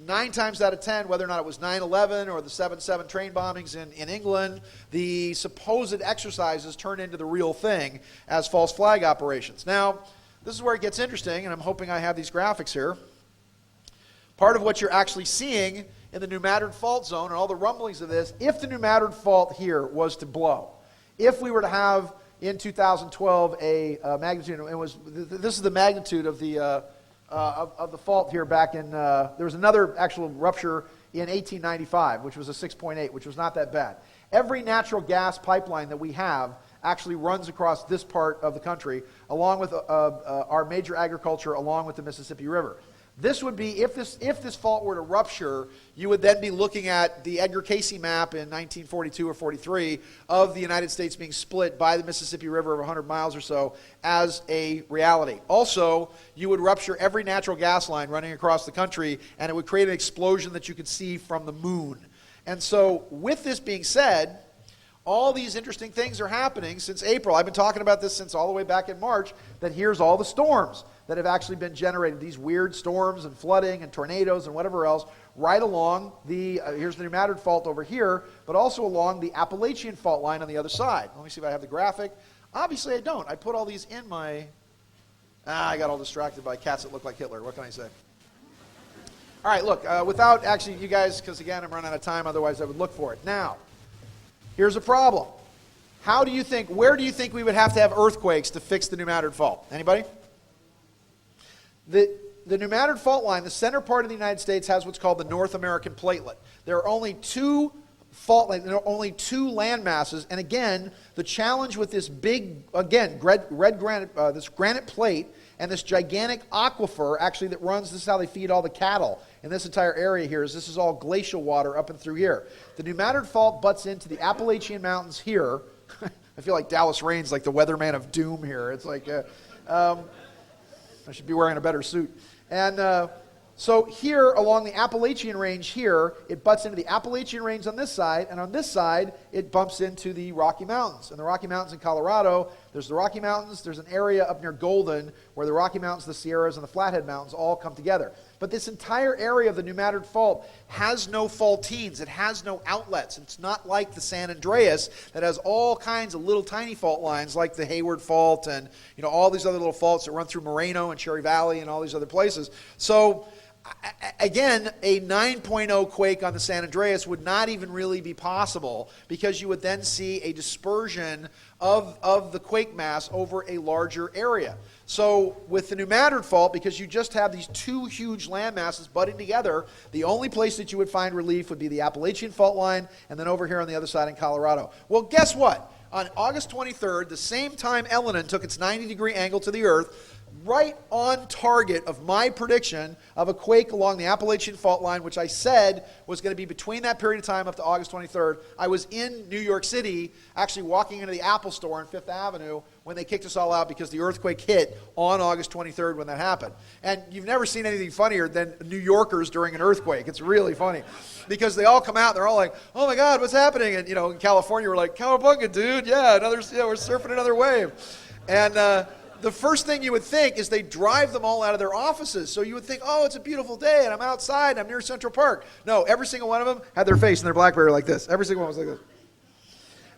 9 times out of 10, whether or not it was 9/11 or the 7/7 train bombings in England, the supposed exercises turn into the real thing as false flag operations. Now, this is where it gets interesting, and I'm hoping I have these graphics here. Part of what you're actually seeing in the New Madrid Fault zone and all the rumblings of this, if the New Madrid Fault here was to blow, if we were to have in 2012 a magnitude, this is the magnitude of the fault here back in, there was another actual rupture in 1895, which was a 6.8, which was not that bad. Every natural gas pipeline that we have actually runs across this part of the country, along with our major agriculture, along with the Mississippi River. This would be, if this fault were to rupture, you would then be looking at the Edgar Cayce map in 1942 or 43 of the United States being split by the Mississippi River of 100 miles or so as a reality. Also, you would rupture every natural gas line running across the country, and it would create an explosion that you could see from the moon. And so, with this being said, all these interesting things are happening since April. I've been talking about this since all the way back in March, that here's all the storms that have actually been generated, these weird storms and flooding and tornadoes and whatever else, right along the, here's the New Madrid Fault over here, but also along the Appalachian Fault line on the other side. Let me see if I have the graphic. Obviously I don't. I put all these in my, I got all distracted by cats that look like Hitler. What can I say? All right, look, without actually you guys, because again, I'm running out of time, otherwise I would look for it. Now, here's a problem. Where do you think we would have to have earthquakes to fix the New Madrid Fault? Anybody? The New Madrid Fault line, the center part of the United States, has what's called the North American Platelet. There are only two fault lines, there are only two land masses, and again, the challenge with this big, again, red granite, this granite plate, and this gigantic aquifer, actually, that runs, this is how they feed all the cattle in this entire area here, is this is all glacial water up and through here. The New Madrid Fault butts into the Appalachian Mountains here. I feel like Dallas Raines, like the weatherman of doom here. It's like, I should be wearing a better suit. And so here, along the Appalachian Range here, it butts into the Appalachian Range on this side, and on this side, it bumps into the Rocky Mountains. And the Rocky Mountains in Colorado, there's the Rocky Mountains, there's an area up near Golden where the Rocky Mountains, the Sierras, and the Flathead Mountains all come together. But this entire area of the New Madrid Fault has no faultines. It has no outlets. It's not like the San Andreas that has all kinds of little tiny fault lines like the Hayward Fault and all these other little faults that run through Moreno and Cherry Valley and all these other places. So again, a 9.0 quake on the San Andreas would not even really be possible because you would then see a dispersion of the quake mass over a larger area. So with the New Madrid Fault, because you just have these two huge land masses butting together, the only place that you would find relief would be the Appalachian Fault line and then over here on the other side in Colorado. Well, guess what? On August 23rd, the same time Elenin took its 90-degree angle to the Earth, right on target of my prediction of a quake along the Appalachian Fault line, which I said was going to be between that period of time up to August 23rd. I was in New York City, actually walking into the Apple store on Fifth Avenue when they kicked us all out because the earthquake hit on August 23rd when that happened. And you've never seen anything funnier than New Yorkers during an earthquake. It's really funny because they all come out, they're all like, oh my God, what's happening? And in California, we're like, cowabunga, dude. Yeah, we're surfing another wave. And the first thing you would think is they drive them all out of their offices. So you would think, oh, it's a beautiful day, and I'm outside, and I'm near Central Park. No, every single one of them had their face in their BlackBerry like this. Every single one was like this.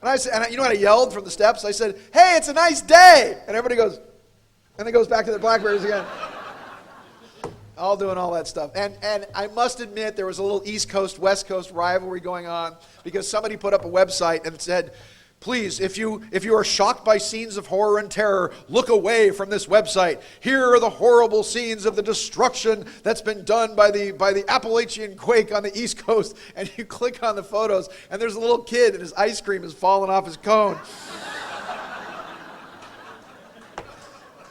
And I said, you know what I yelled from the steps? I said, hey, it's a nice day. And everybody goes, and they goes back to their BlackBerries again. All doing all that stuff. And I must admit there was a little East Coast, West Coast rivalry going on because somebody put up a website and it said, please, if you are shocked by scenes of horror and terror, look away from this website. Here are the horrible scenes of the destruction that's been done by the Appalachian quake on the East Coast. And you click on the photos, and there's a little kid, and his ice cream is falling off his cone.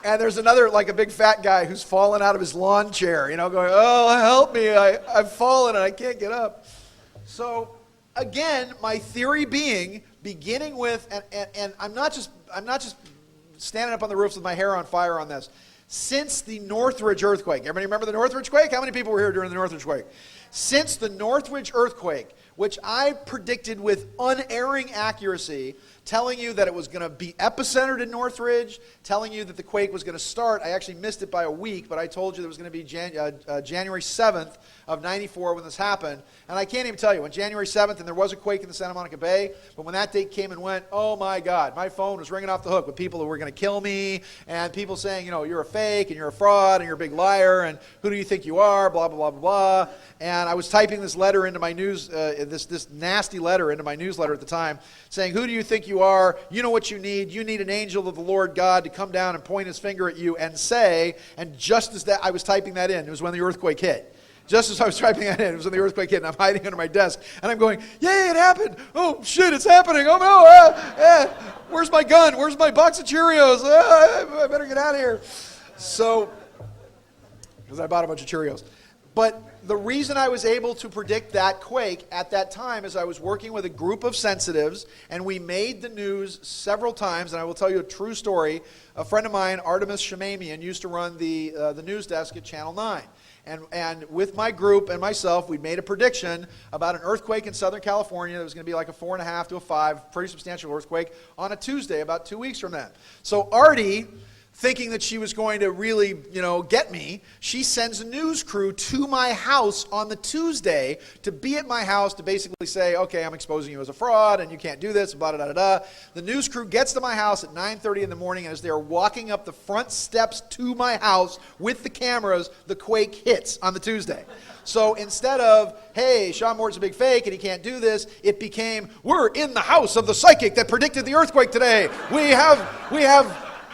And there's another, like a big fat guy who's fallen out of his lawn chair, going, oh, help me, I've fallen and I can't get up. So, again, my theory beginning with, and I'm not just standing up on the roofs with my hair on fire on this. Since the Northridge earthquake, everybody remember the Northridge quake? How many people were here during the Northridge quake? Since the Northridge earthquake, which I predicted with unerring accuracy, telling you that it was going to be epicentered in Northridge, telling you that the quake was going to start. I actually missed it by a week, but I told you that it was going to be January 7th of 94 when this happened. And I can't even tell you, on January 7th, and there was a quake in the Santa Monica Bay, but when that date came and went, oh my God, my phone was ringing off the hook with people who were going to kill me, and people saying, you're a fake, and you're a fraud, and you're a big liar, and who do you think you are, blah, blah, blah, blah, blah. And I was typing this letter into my news, this nasty letter into my newsletter at the time, saying, who do you think you are? You know what you need. You need an angel of the Lord God to come down and point his finger at you and say, and just as that I was typing that in, it was when the earthquake hit. Just as I was typing that in, it was when the earthquake hit, and I'm hiding under my desk, and I'm going, yay, it happened. Oh, shit, it's happening. Oh, no. Where's my gun? Where's my box of Cheerios? I better get out of here. So, because I bought a bunch of Cheerios. But the reason I was able to predict that quake at that time is I was working with a group of sensitives, and we made the news several times, and I will tell you a true story. A friend of mine, Artemis Shamamian, used to run the news desk at Channel 9. And with my group and myself, we made a prediction about an earthquake in Southern California that was going to be like a 4.5 to a 5, pretty substantial earthquake, on a Tuesday, about 2 weeks from then. So Artie thinking that she was going to really, get me, she sends a news crew to my house on the Tuesday to be at my house to basically say, okay, I'm exposing you as a fraud and you can't do this, blah, blah, blah, blah. The news crew gets to my house at 9:30 in the morning, and as they're walking up the front steps to my house with the cameras, the quake hits on the Tuesday. So instead of, hey, Sean Morton's a big fake and he can't do this, it became, we're in the house of the psychic that predicted the earthquake today.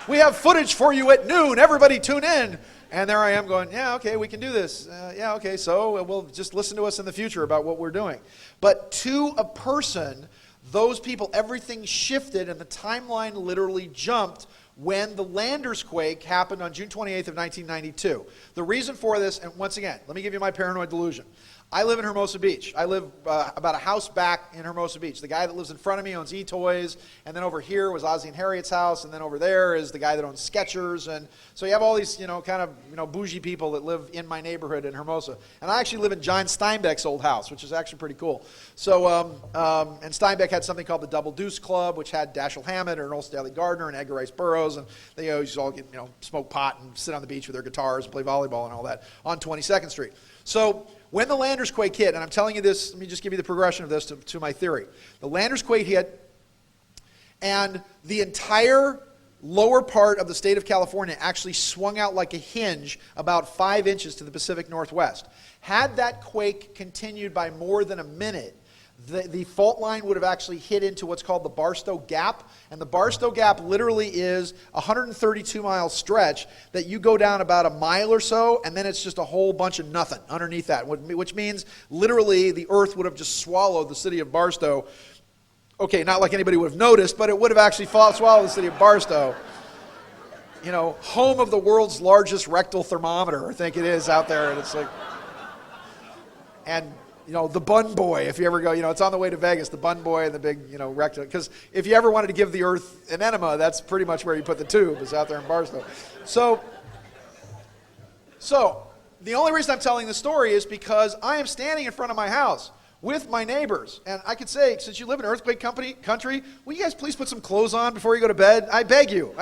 We have footage for you at noon. Everybody tune in. And there I am going, yeah, okay, we can do this. Yeah, okay, so we'll just listen to us in the future about what we're doing. But to a person, those people, everything shifted and the timeline literally jumped when the Landers quake happened on June 28th of 1992. The reason for this, and once again, let me give you my paranoid delusion. I live in Hermosa Beach. I live about a house back in Hermosa Beach. The guy that lives in front of me owns E-Toys, and then over here was Ozzie and Harriet's house, and then over there is the guy that owns Skechers, and so you have all these, bougie people that live in my neighborhood in Hermosa. And I actually live in John Steinbeck's old house, which is actually pretty cool. So, and Steinbeck had something called the Double Deuce Club, which had Dashiell Hammett and Earl Stanley Gardner and Edgar Rice Burroughs, and they always all get, smoke pot and sit on the beach with their guitars and play volleyball and all that on 22nd Street. So when the Landers quake hit, and I'm telling you this, let me just give you the progression of this to my theory. The Landers quake hit, and the entire lower part of the state of California actually swung out like a hinge about 5 inches to the Pacific Northwest. Had that quake continued by more than a minute, the fault line would have actually hit into what's called the Barstow Gap. And the Barstow Gap literally is a 132-mile stretch that you go down about a mile or so, and then it's just a whole bunch of nothing underneath that, which means literally the earth would have just swallowed the city of Barstow. Okay, not like anybody would have noticed, but it would have actually swallowed the city of Barstow. Home of the world's largest rectal thermometer, I think it is out there. And it's like, and the Bun Boy, if you ever go, it's on the way to Vegas, the Bun Boy and the big, rectal. Because if you ever wanted to give the earth an enema, that's pretty much where you put the tube, is out there in Barstow. So the only reason I'm telling this story is because I am standing in front of my house with my neighbors. And I could say, since you live in earthquake country, will you guys please put some clothes on before you go to bed? I beg you.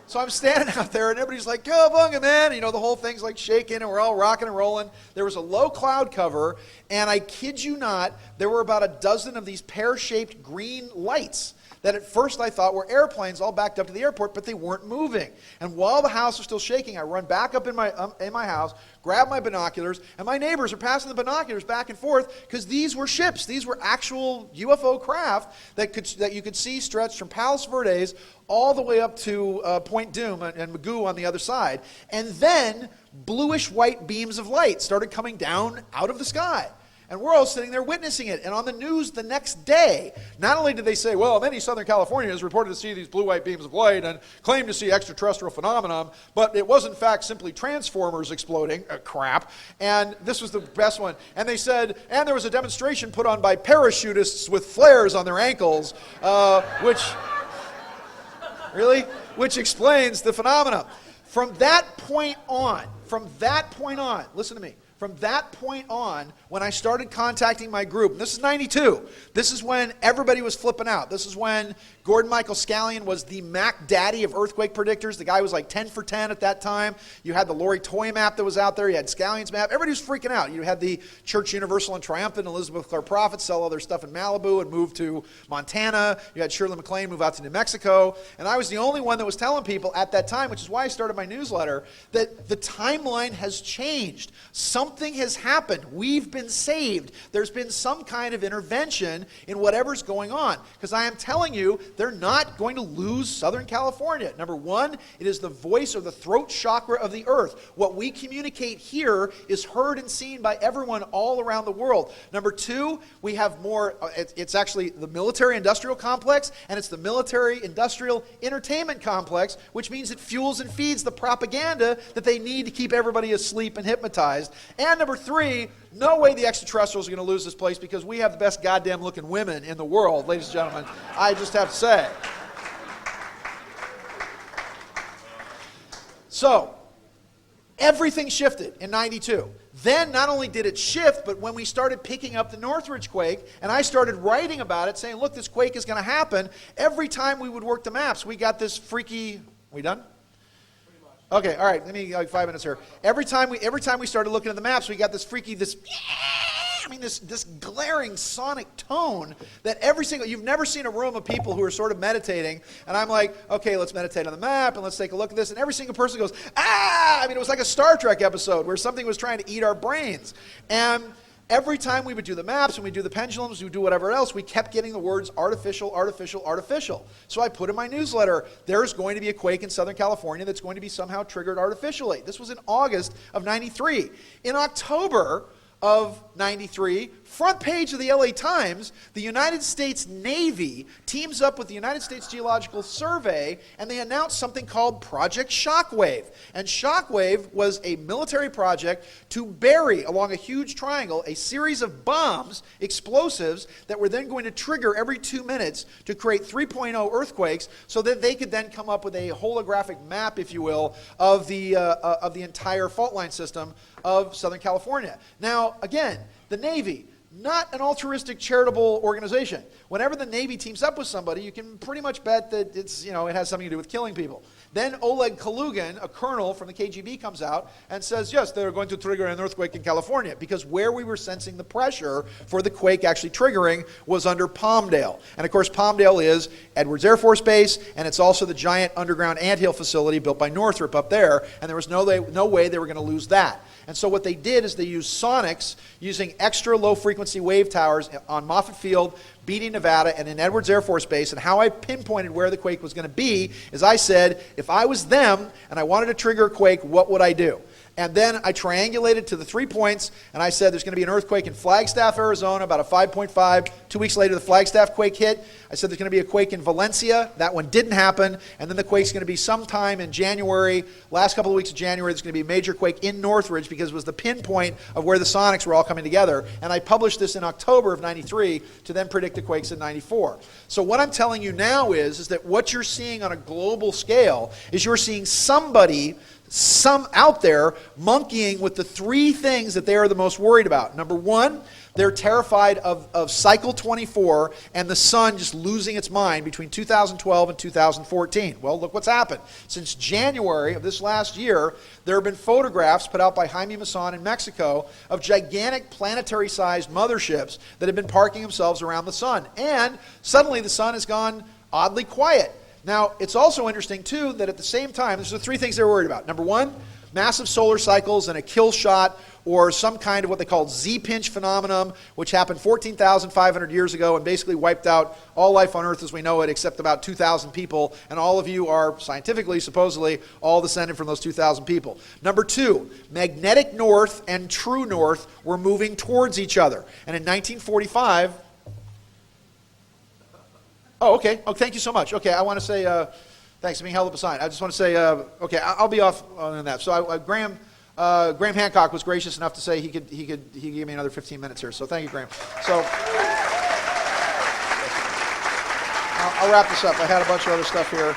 So I'm standing out there, and everybody's like, "Cowabunga, man!" The whole thing's like shaking, and we're all rocking and rolling. There was a low cloud cover, and I kid you not, there were about a dozen of these pear-shaped green lights that at first I thought were airplanes all backed up to the airport, but they weren't moving. And while the house was still shaking, I run back up in my house, grab my binoculars, and my neighbors are passing the binoculars back and forth because these were ships. These were actual UFO craft that you could see stretched from Palos Verdes all the way up to Point Dume and Magoo on the other side. And then bluish-white beams of light started coming down out of the sky. And we're all sitting there witnessing it. And on the news the next day, not only did they say, well, many Southern Californians reported to see these blue-white beams of light and claimed to see extraterrestrial phenomenon, but it was in fact simply transformers exploding. Crap. And this was the best one. And they said, and there was a demonstration put on by parachutists with flares on their ankles, which explains the phenomena. From that point on, listen to me. From that point on, when I started contacting my group, and this is 92, this is when everybody was flipping out. This is when Gordon Michael Scallion was the Mac Daddy of earthquake predictors. The guy was like 10 for 10 at that time. You had the Lori Toy map that was out there. You had Scallion's map. Everybody was freaking out. You had the Church Universal and Triumphant, Elizabeth Clare Prophet sell all their stuff in Malibu and move to Montana. You had Shirley MacLaine move out to New Mexico. And I was the only one that was telling people at that time, which is why I started my newsletter, that the timeline has changed. Something has happened. We've been saved. There's been some kind of intervention in whatever's going on. Because I am telling you, they're not going to lose Southern California. Number one, it is the voice or the throat chakra of the earth. What we communicate here is heard and seen by everyone all around the world. Number two, we have more, it's actually the military-industrial complex, and it's the military-industrial entertainment complex, which means it fuels and feeds the propaganda that they need to keep everybody asleep and hypnotized. And number three, no way the extraterrestrials are going to lose this place because we have the best goddamn looking women in the world, ladies and gentlemen. I just have to say. So, everything shifted in 92. Then not only did it shift, but when we started picking up the Northridge quake, and I started writing about it, saying, look, this quake is going to happen, every time we would work the maps, we got this freaky We done? Okay, all right. Let me like 5 minutes here. Every time we started looking at the maps, we got this this glaring sonic tone that you've never seen a room of people who are sort of meditating, and I'm like, okay, let's meditate on the map and let's take a look at this, and every single person goes, ah! I mean, it was like a Star Trek episode where something was trying to eat our brains. And every time we would do the maps and we do the pendulums, we would do whatever else, we kept getting the words artificial, artificial, artificial. So I put in my newsletter, there's going to be a quake in Southern California that's going to be somehow triggered artificially. This was in August of 93. In October of 93, front page of the LA Times, the United States Navy teams up with the United States Geological Survey, and they announced something called Project Shockwave. And Shockwave was a military project to bury along a huge triangle a series of bombs, explosives, that were then going to trigger every 2 minutes to create 3.0 earthquakes so that they could then come up with a holographic map, if you will, of the entire fault line system of Southern California. Now, again, the Navy, not an altruistic charitable organization. Whenever the Navy teams up with somebody, you can pretty much bet that it has something to do with killing people. Then Oleg Kalugin, a colonel from the KGB, comes out and says, yes, they're going to trigger an earthquake in California, because where we were sensing the pressure for the quake actually triggering was under Palmdale. And of course, Palmdale is Edwards Air Force Base, and it's also the giant underground anthill facility built by Northrop up there, and there was no way they were going to lose that. And so what they did is they used sonics using extra low frequency wave towers on Moffett Field, Beatty, Nevada, and in Edwards Air Force Base. And how I pinpointed where the quake was going to be is I said, if I was them and I wanted to trigger a quake, what would I do? And then I triangulated to the 3 points, and I said there's going to be an earthquake in Flagstaff, Arizona, about a 5.5. 2 weeks later, the Flagstaff quake hit. I said there's going to be a quake in Valencia. That one didn't happen. And then the quake's going to be sometime in January, last couple of weeks of January, there's going to be a major quake in Northridge, because it was the pinpoint of where the sonics were all coming together. And I published this in October of 93 to then predict the quakes in 94. So what I'm telling you now is that what you're seeing on a global scale is you're seeing some out there monkeying with the three things that they are the most worried about. Number one, they're terrified of cycle 24 and the sun just losing its mind between 2012 and 2014. Well, look what's happened. Since January of this last year, there have been photographs put out by Jaime Maussan in Mexico of gigantic planetary-sized motherships that have been parking themselves around the sun. And suddenly the sun has gone oddly quiet. Now, it's also interesting, too, that at the same time, these are the three things they're worried about. Number one, massive solar cycles and a kill shot, or some kind of what they call Z-pinch phenomenon, which happened 14,500 years ago and basically wiped out all life on Earth as we know it, except about 2,000 people, and all of you are scientifically, supposedly, all descended from those 2,000 people. Number two, magnetic north and true north were moving towards each other. And in 1945... Oh, okay. Oh, thank you so much. Okay, I want to say thanks. I'm being held up a sign. I just want to say, okay, I'll be off on that. So Graham Hancock was gracious enough to say he could give me another 15 minutes here. So thank you, Graham. So I'll wrap this up. I had a bunch of other stuff here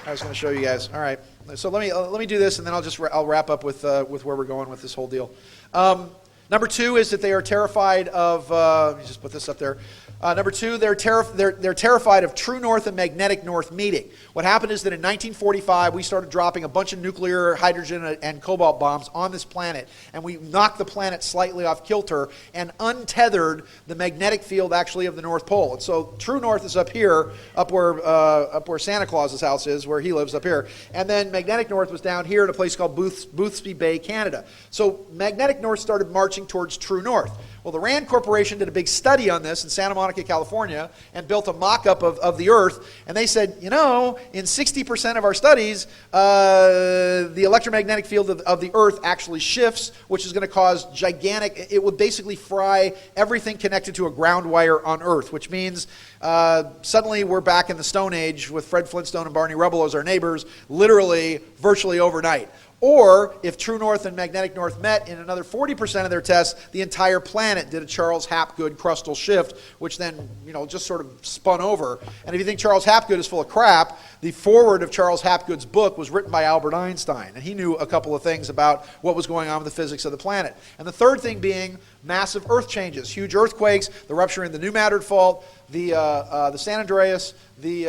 I was going to show you guys. All right. So let me do this, and then I'll wrap up with where we're going with this whole deal. Number two is that they are terrified of. Let me just put this up there. Number two, they're terrified of true north and magnetic north meeting. What happened is that in 1945, we started dropping a bunch of nuclear, hydrogen, and cobalt bombs on this planet, and we knocked the planet slightly off kilter and untethered the magnetic field actually of the North Pole. And so true north is up here, up where Santa Claus's house is, where he lives up here. And then magnetic north was down here at a place called Boothby Bay, Canada. So magnetic north started marching towards true north. Well, the RAND Corporation did a big study on this in Santa Monica, California, and built a mock-up of the Earth. And they said, you know, in 60% of our studies, the electromagnetic field of the Earth actually shifts, which is going to cause gigantic, it would basically fry everything connected to a ground wire on Earth, which means suddenly we're back in the Stone Age with Fred Flintstone and Barney Rubble as our neighbors, literally, virtually overnight. Or, if true north and magnetic north met in another 40% of their tests, the entire planet did a Charles Hapgood crustal shift, which then, just sort of spun over. And if you think Charles Hapgood is full of crap, the foreword of Charles Hapgood's book was written by Albert Einstein, and he knew a couple of things about what was going on with the physics of the planet. And the third thing being massive earth changes, huge earthquakes, the rupture in the New Madrid Fault, the San Andreas, the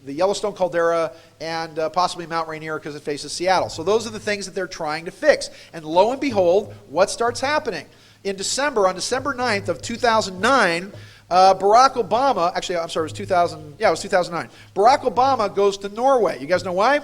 Yellowstone caldera, and possibly Mount Rainier because it faces Seattle. So those are the things that they're trying to fix. And lo and behold, what starts happening? In December, on December 9th of 2009, Barack Obama, actually, I'm sorry, it was 2000, yeah, it was 2009. Barack Obama goes to Norway. You guys know why? You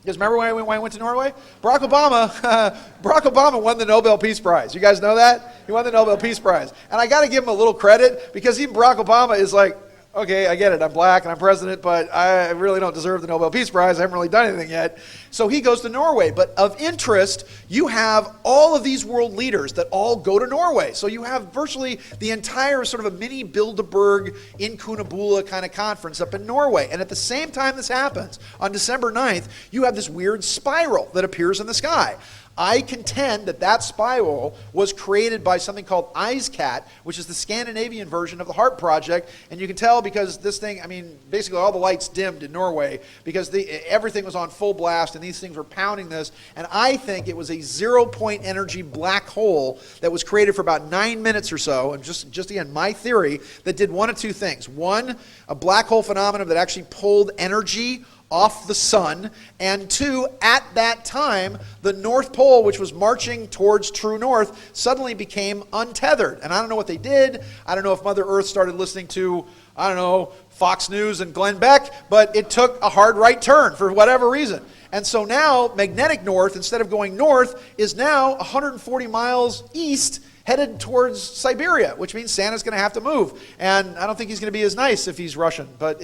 guys remember why I went to Norway? Barack Obama won the Nobel Peace Prize. You guys know that? He won the Nobel Peace Prize. And I got to give him a little credit because even Barack Obama is like, okay, I get it. I'm black and I'm president, but I really don't deserve the Nobel Peace Prize. I haven't really done anything yet. So he goes to Norway. But of interest, you have all of these world leaders that all go to Norway. So you have virtually the entire sort of a mini Bilderberg in Kunabula kind of conference up in Norway. And at the same time this happens, on December 9th, you have this weird spiral that appears in the sky. I contend that that spiral was created by something called IceCat, which is the Scandinavian version of the HARP project. And you can tell because this thing, I mean, basically all the lights dimmed in Norway because everything was on full blast and these things were pounding this. And I think it was a 0-point energy black hole that was created for about 9 minutes or so. And just again, my theory, that did one of two things. One, a black hole phenomenon that actually pulled energy off the sun, and two, at that time, the North Pole, which was marching towards true north, suddenly became untethered. And I don't know what they did. I don't know if Mother Earth started listening to, I don't know, Fox News and Glenn Beck, but it took a hard right turn for whatever reason. And so now, magnetic north, instead of going north, is now 140 miles east, headed towards Siberia, which means Santa's going to have to move. And I don't think he's going to be as nice if he's Russian, but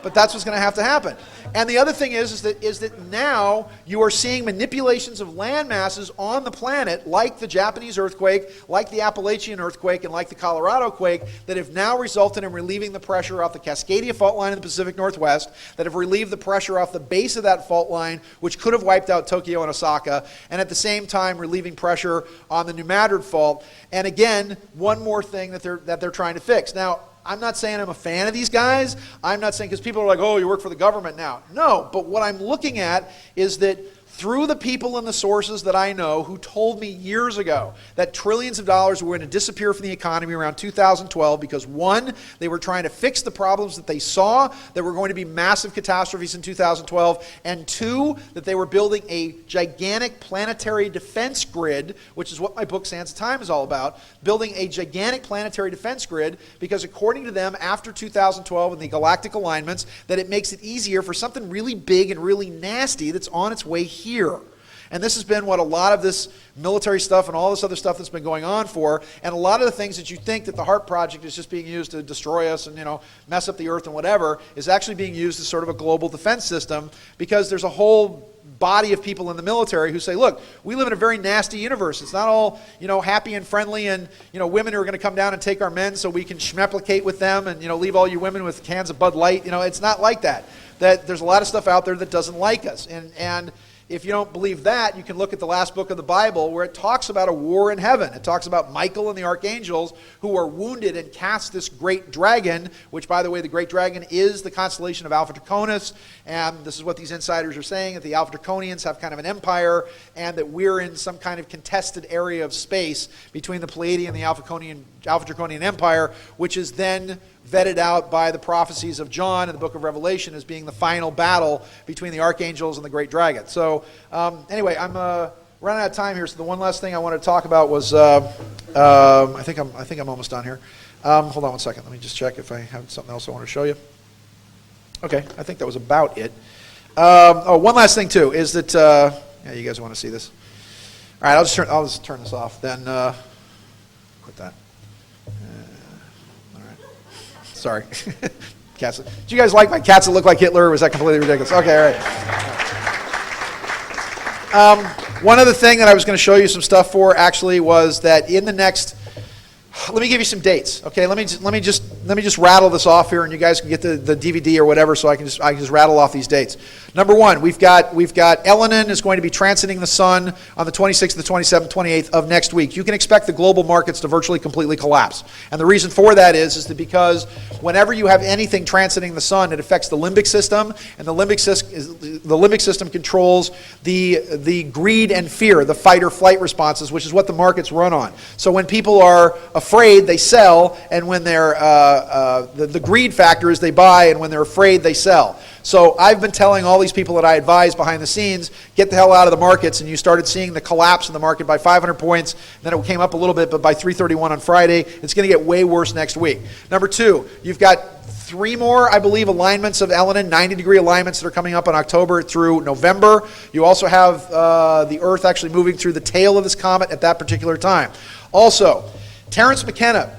but that's what's going to have to happen. And the other thing is that now you are seeing manipulations of land masses on the planet, like the Japanese earthquake, like the Appalachian earthquake, and like the Colorado quake, that have now resulted in relieving the pressure off the Cascadia fault line in the Pacific Northwest, that have relieved the pressure off the base of that fault line, which could have wiped out Tokyo and Osaka, and at the same time relieving pressure on the New Madrid fault. And again, one more thing that they're trying to fix. Now, I'm not saying I'm a fan of these guys. I'm not saying, because people are like, oh, you work for the government now. No, but what I'm looking at is that through the people and the sources that I know who told me years ago that trillions of dollars were going to disappear from the economy around 2012 because, one, they were trying to fix the problems that they saw that were going to be massive catastrophes in 2012, and two, that they were building a gigantic planetary defense grid, which is what my book Sands of Time is all about, building a gigantic planetary defense grid because according to them, after 2012 and the galactic alignments, that it makes it easier for something really big and really nasty that's on its way here. And this has been what a lot of this military stuff and all this other stuff that's been going on for. And a lot of the things that you think that the HARP project is just being used to destroy us and, you know, mess up the earth and whatever, is actually being used as sort of a global defense system, because there's a whole body of people in the military who say, look, we live in a very nasty universe. It's not all, you know, happy and friendly and, you know, women who are going to come down and take our men so we can schmeplicate with them and, you know, leave all you women with cans of Bud Light. You know, it's not like that. That there's a lot of stuff out there that doesn't like us. And if you don't believe that, you can look at the last book of the Bible where it talks about a war in heaven. It talks about Michael and the archangels who are wounded and cast this great dragon, which, by the way, the great dragon is the constellation of Alpha Draconis. And this is what these insiders are saying, that the Alpha Draconians have kind of an empire and that we're in some kind of contested area of space between the Pleiadian and the Alpha Draconian Empire, which is then vetted out by the prophecies of John in the book of Revelation as being the final battle between the archangels and the great dragon. So anyway, I'm running out of time here. So the one last thing I wanted to talk about was I think I'm almost done here. Hold on one second. Let me just check if I have something else I want to show you. Okay, I think that was about it. One last thing too is that yeah, you guys want to see this. All right, I'll just turn this off. Then quit that. Sorry. Cats. Did you guys like my cats that look like Hitler, or was that completely ridiculous? Okay, all right. One other thing that I was going to show you some stuff for actually was that in the next, let me give you some dates. Okay, let me just rattle this off here, and you guys can get the DVD or whatever, so I can just rattle off these dates. Number one, we've got Elenin is going to be transiting the sun on the 26th, the 27th, 28th of next week. You can expect the global markets to virtually completely collapse, and the reason for that is that because whenever you have anything transiting the sun, it affects the limbic system, and the limbic system controls the greed and fear, the fight or flight responses, which is what the markets run on. So when people are afraid, they sell, and when they're the greed factor is they buy, and when they're afraid, they sell. So I've been telling all these people that I advise behind the scenes, get the hell out of the markets, and you started seeing the collapse in the market by 500 points, then it came up a little bit, but by 331 on Friday, it's going to get way worse next week. Number two, you've got 3 more, I believe, alignments of Elenin, 90-degree alignments that are coming up in October through November. You also have the Earth actually moving through the tail of this comet at that particular time. Also, Terence McKenna.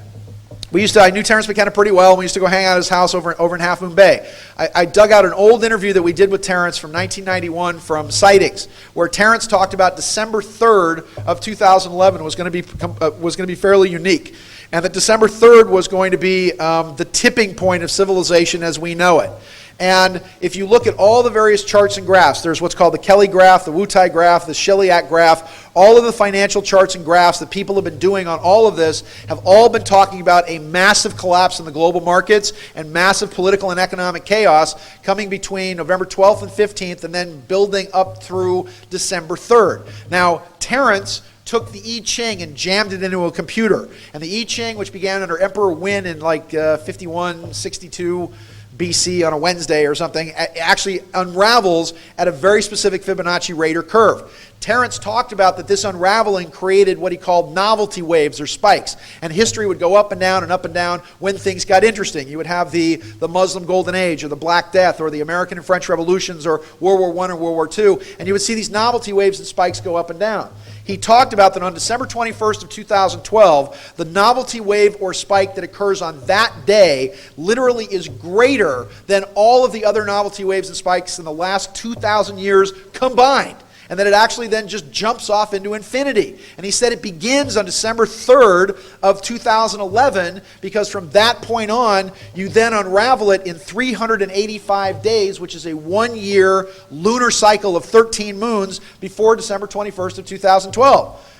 I knew Terence McKenna pretty well. We used to go hang out at his house over in Half Moon Bay. I dug out an old interview that we did with Terence from 1991 from Sightings, where Terence talked about December 3rd of 2011 was going to be fairly unique, and that December 3rd was going to be the tipping point of civilization as we know it. And if you look at all the various charts and graphs, there's what's called the Kelly graph, the Wutai graph, the Shiliak graph, all of the financial charts and graphs that people have been doing on all of this have all been talking about a massive collapse in the global markets and massive political and economic chaos coming between November 12th and 15th and then building up through December 3rd. Now, Terence took the I Ching and jammed it into a computer. And the I Ching, which began under Emperor Wen in like 5162 BC on a Wednesday or something, actually unravels at a very specific Fibonacci rate or curve. Terence talked about that this unraveling created what he called novelty waves or spikes, and history would go up and down when things got interesting. You would have the Muslim Golden Age or the Black Death or the American and French Revolutions or World War I or World War II, and you would see these novelty waves and spikes go up and down. He talked about that on December 21st of 2012, the novelty wave or spike that occurs on that day literally is greater than all of the other novelty waves and spikes in the last 2,000 years combined. And that it actually then just jumps off into infinity. And he said it begins on December 3rd of 2011 because from that point on, you then unravel it in 385 days, which is a 1-year lunar cycle of 13 moons before December 21st of 2012.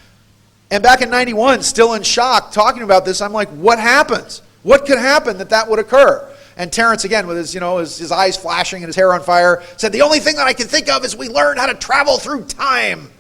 And back in 91, still in shock, talking about this, I'm like, what happens? What could happen that would occur? And Terence, again, with his eyes flashing and his hair on fire, said, the only thing that I can think of is we learned how to travel through time.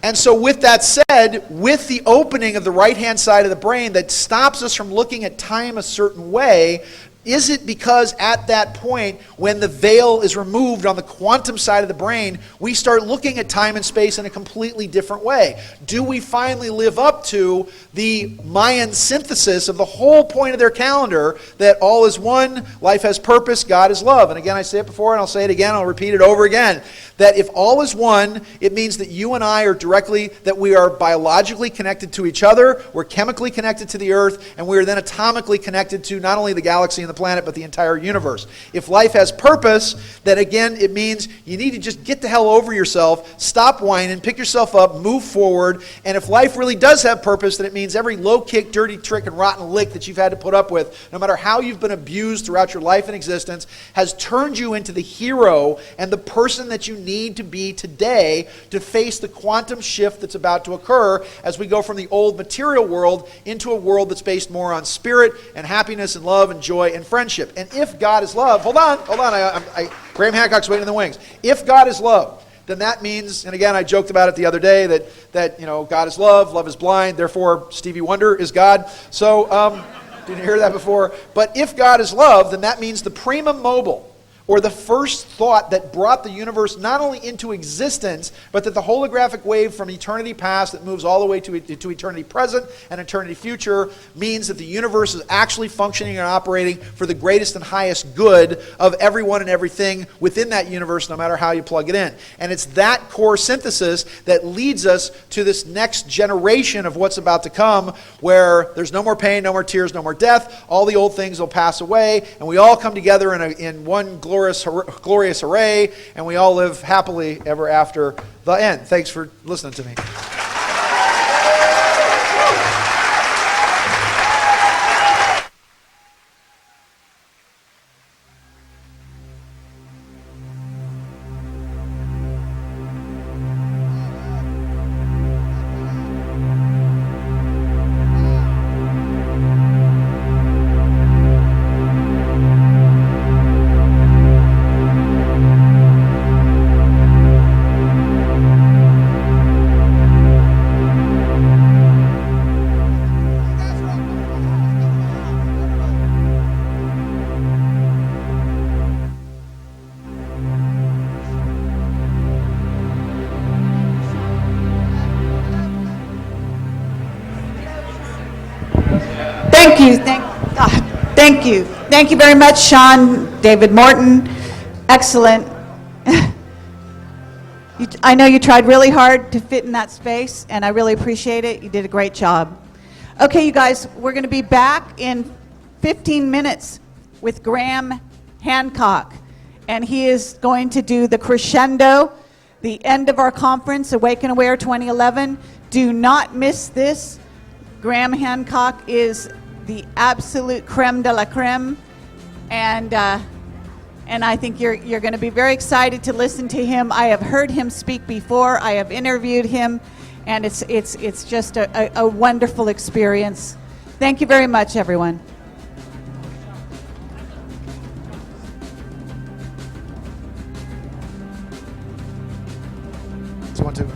And so with that said, with the opening of the right-hand side of the brain that stops us from looking at time a certain way, is it because at that point, when the veil is removed on the quantum side of the brain, we start looking at time and space in a completely different way? Do we finally live up to the Mayan synthesis of the whole point of their calendar, that all is one, life has purpose, God is love? And again, I say it before and I'll say it again, I'll repeat it over again, that if all is one, it means that you and I are that we are biologically connected to each other, we're chemically connected to the earth, and we are then atomically connected to not only the galaxy and the planet, but the entire universe. If life has purpose, then again, it means you need to just get the hell over yourself, stop whining, pick yourself up, move forward, and if life really does have purpose, then it means every low kick, dirty trick, and rotten lick that you've had to put up with, no matter how you've been abused throughout your life and existence, has turned you into the hero and the person that you need to be today to face the quantum shift that's about to occur as we go from the old material world into a world that's based more on spirit and happiness and love and joy and friendship. And if God is love, hold on, Graham Hancock's waiting in the wings. If God is love, then that means, and again, I joked about it the other day, that God is love is blind, therefore Stevie Wonder is God. So, didn't hear that before. But if God is love, then that means the primum mobile, or the first thought that brought the universe not only into existence, but that the holographic wave from eternity past that moves all the way to eternity present and eternity future means that the universe is actually functioning and operating for the greatest and highest good of everyone and everything within that universe, no matter how you plug it in. And it's that core synthesis that leads us to this next generation of what's about to come, where there's no more pain, no more tears, no more death, all the old things will pass away, and we all come together in one glorious array, and we all live happily ever after the end. Thanks for listening to me. Thank you. Thank you. Thank you very much, Sean David Morton. Excellent. I know you tried really hard to fit in that space, and I really appreciate it. You did a great job. Okay, you guys, we're going to be back in 15 minutes with Graham Hancock, and he is going to do the crescendo, the end of our conference, Awaken Aware 2011. Do not miss this. Graham Hancock is the absolute creme de la creme, and I think you're going to be very excited to listen to him. I have heard him speak before. I have interviewed him, and it's just a wonderful experience. Thank you very much, everyone. So 1, 2.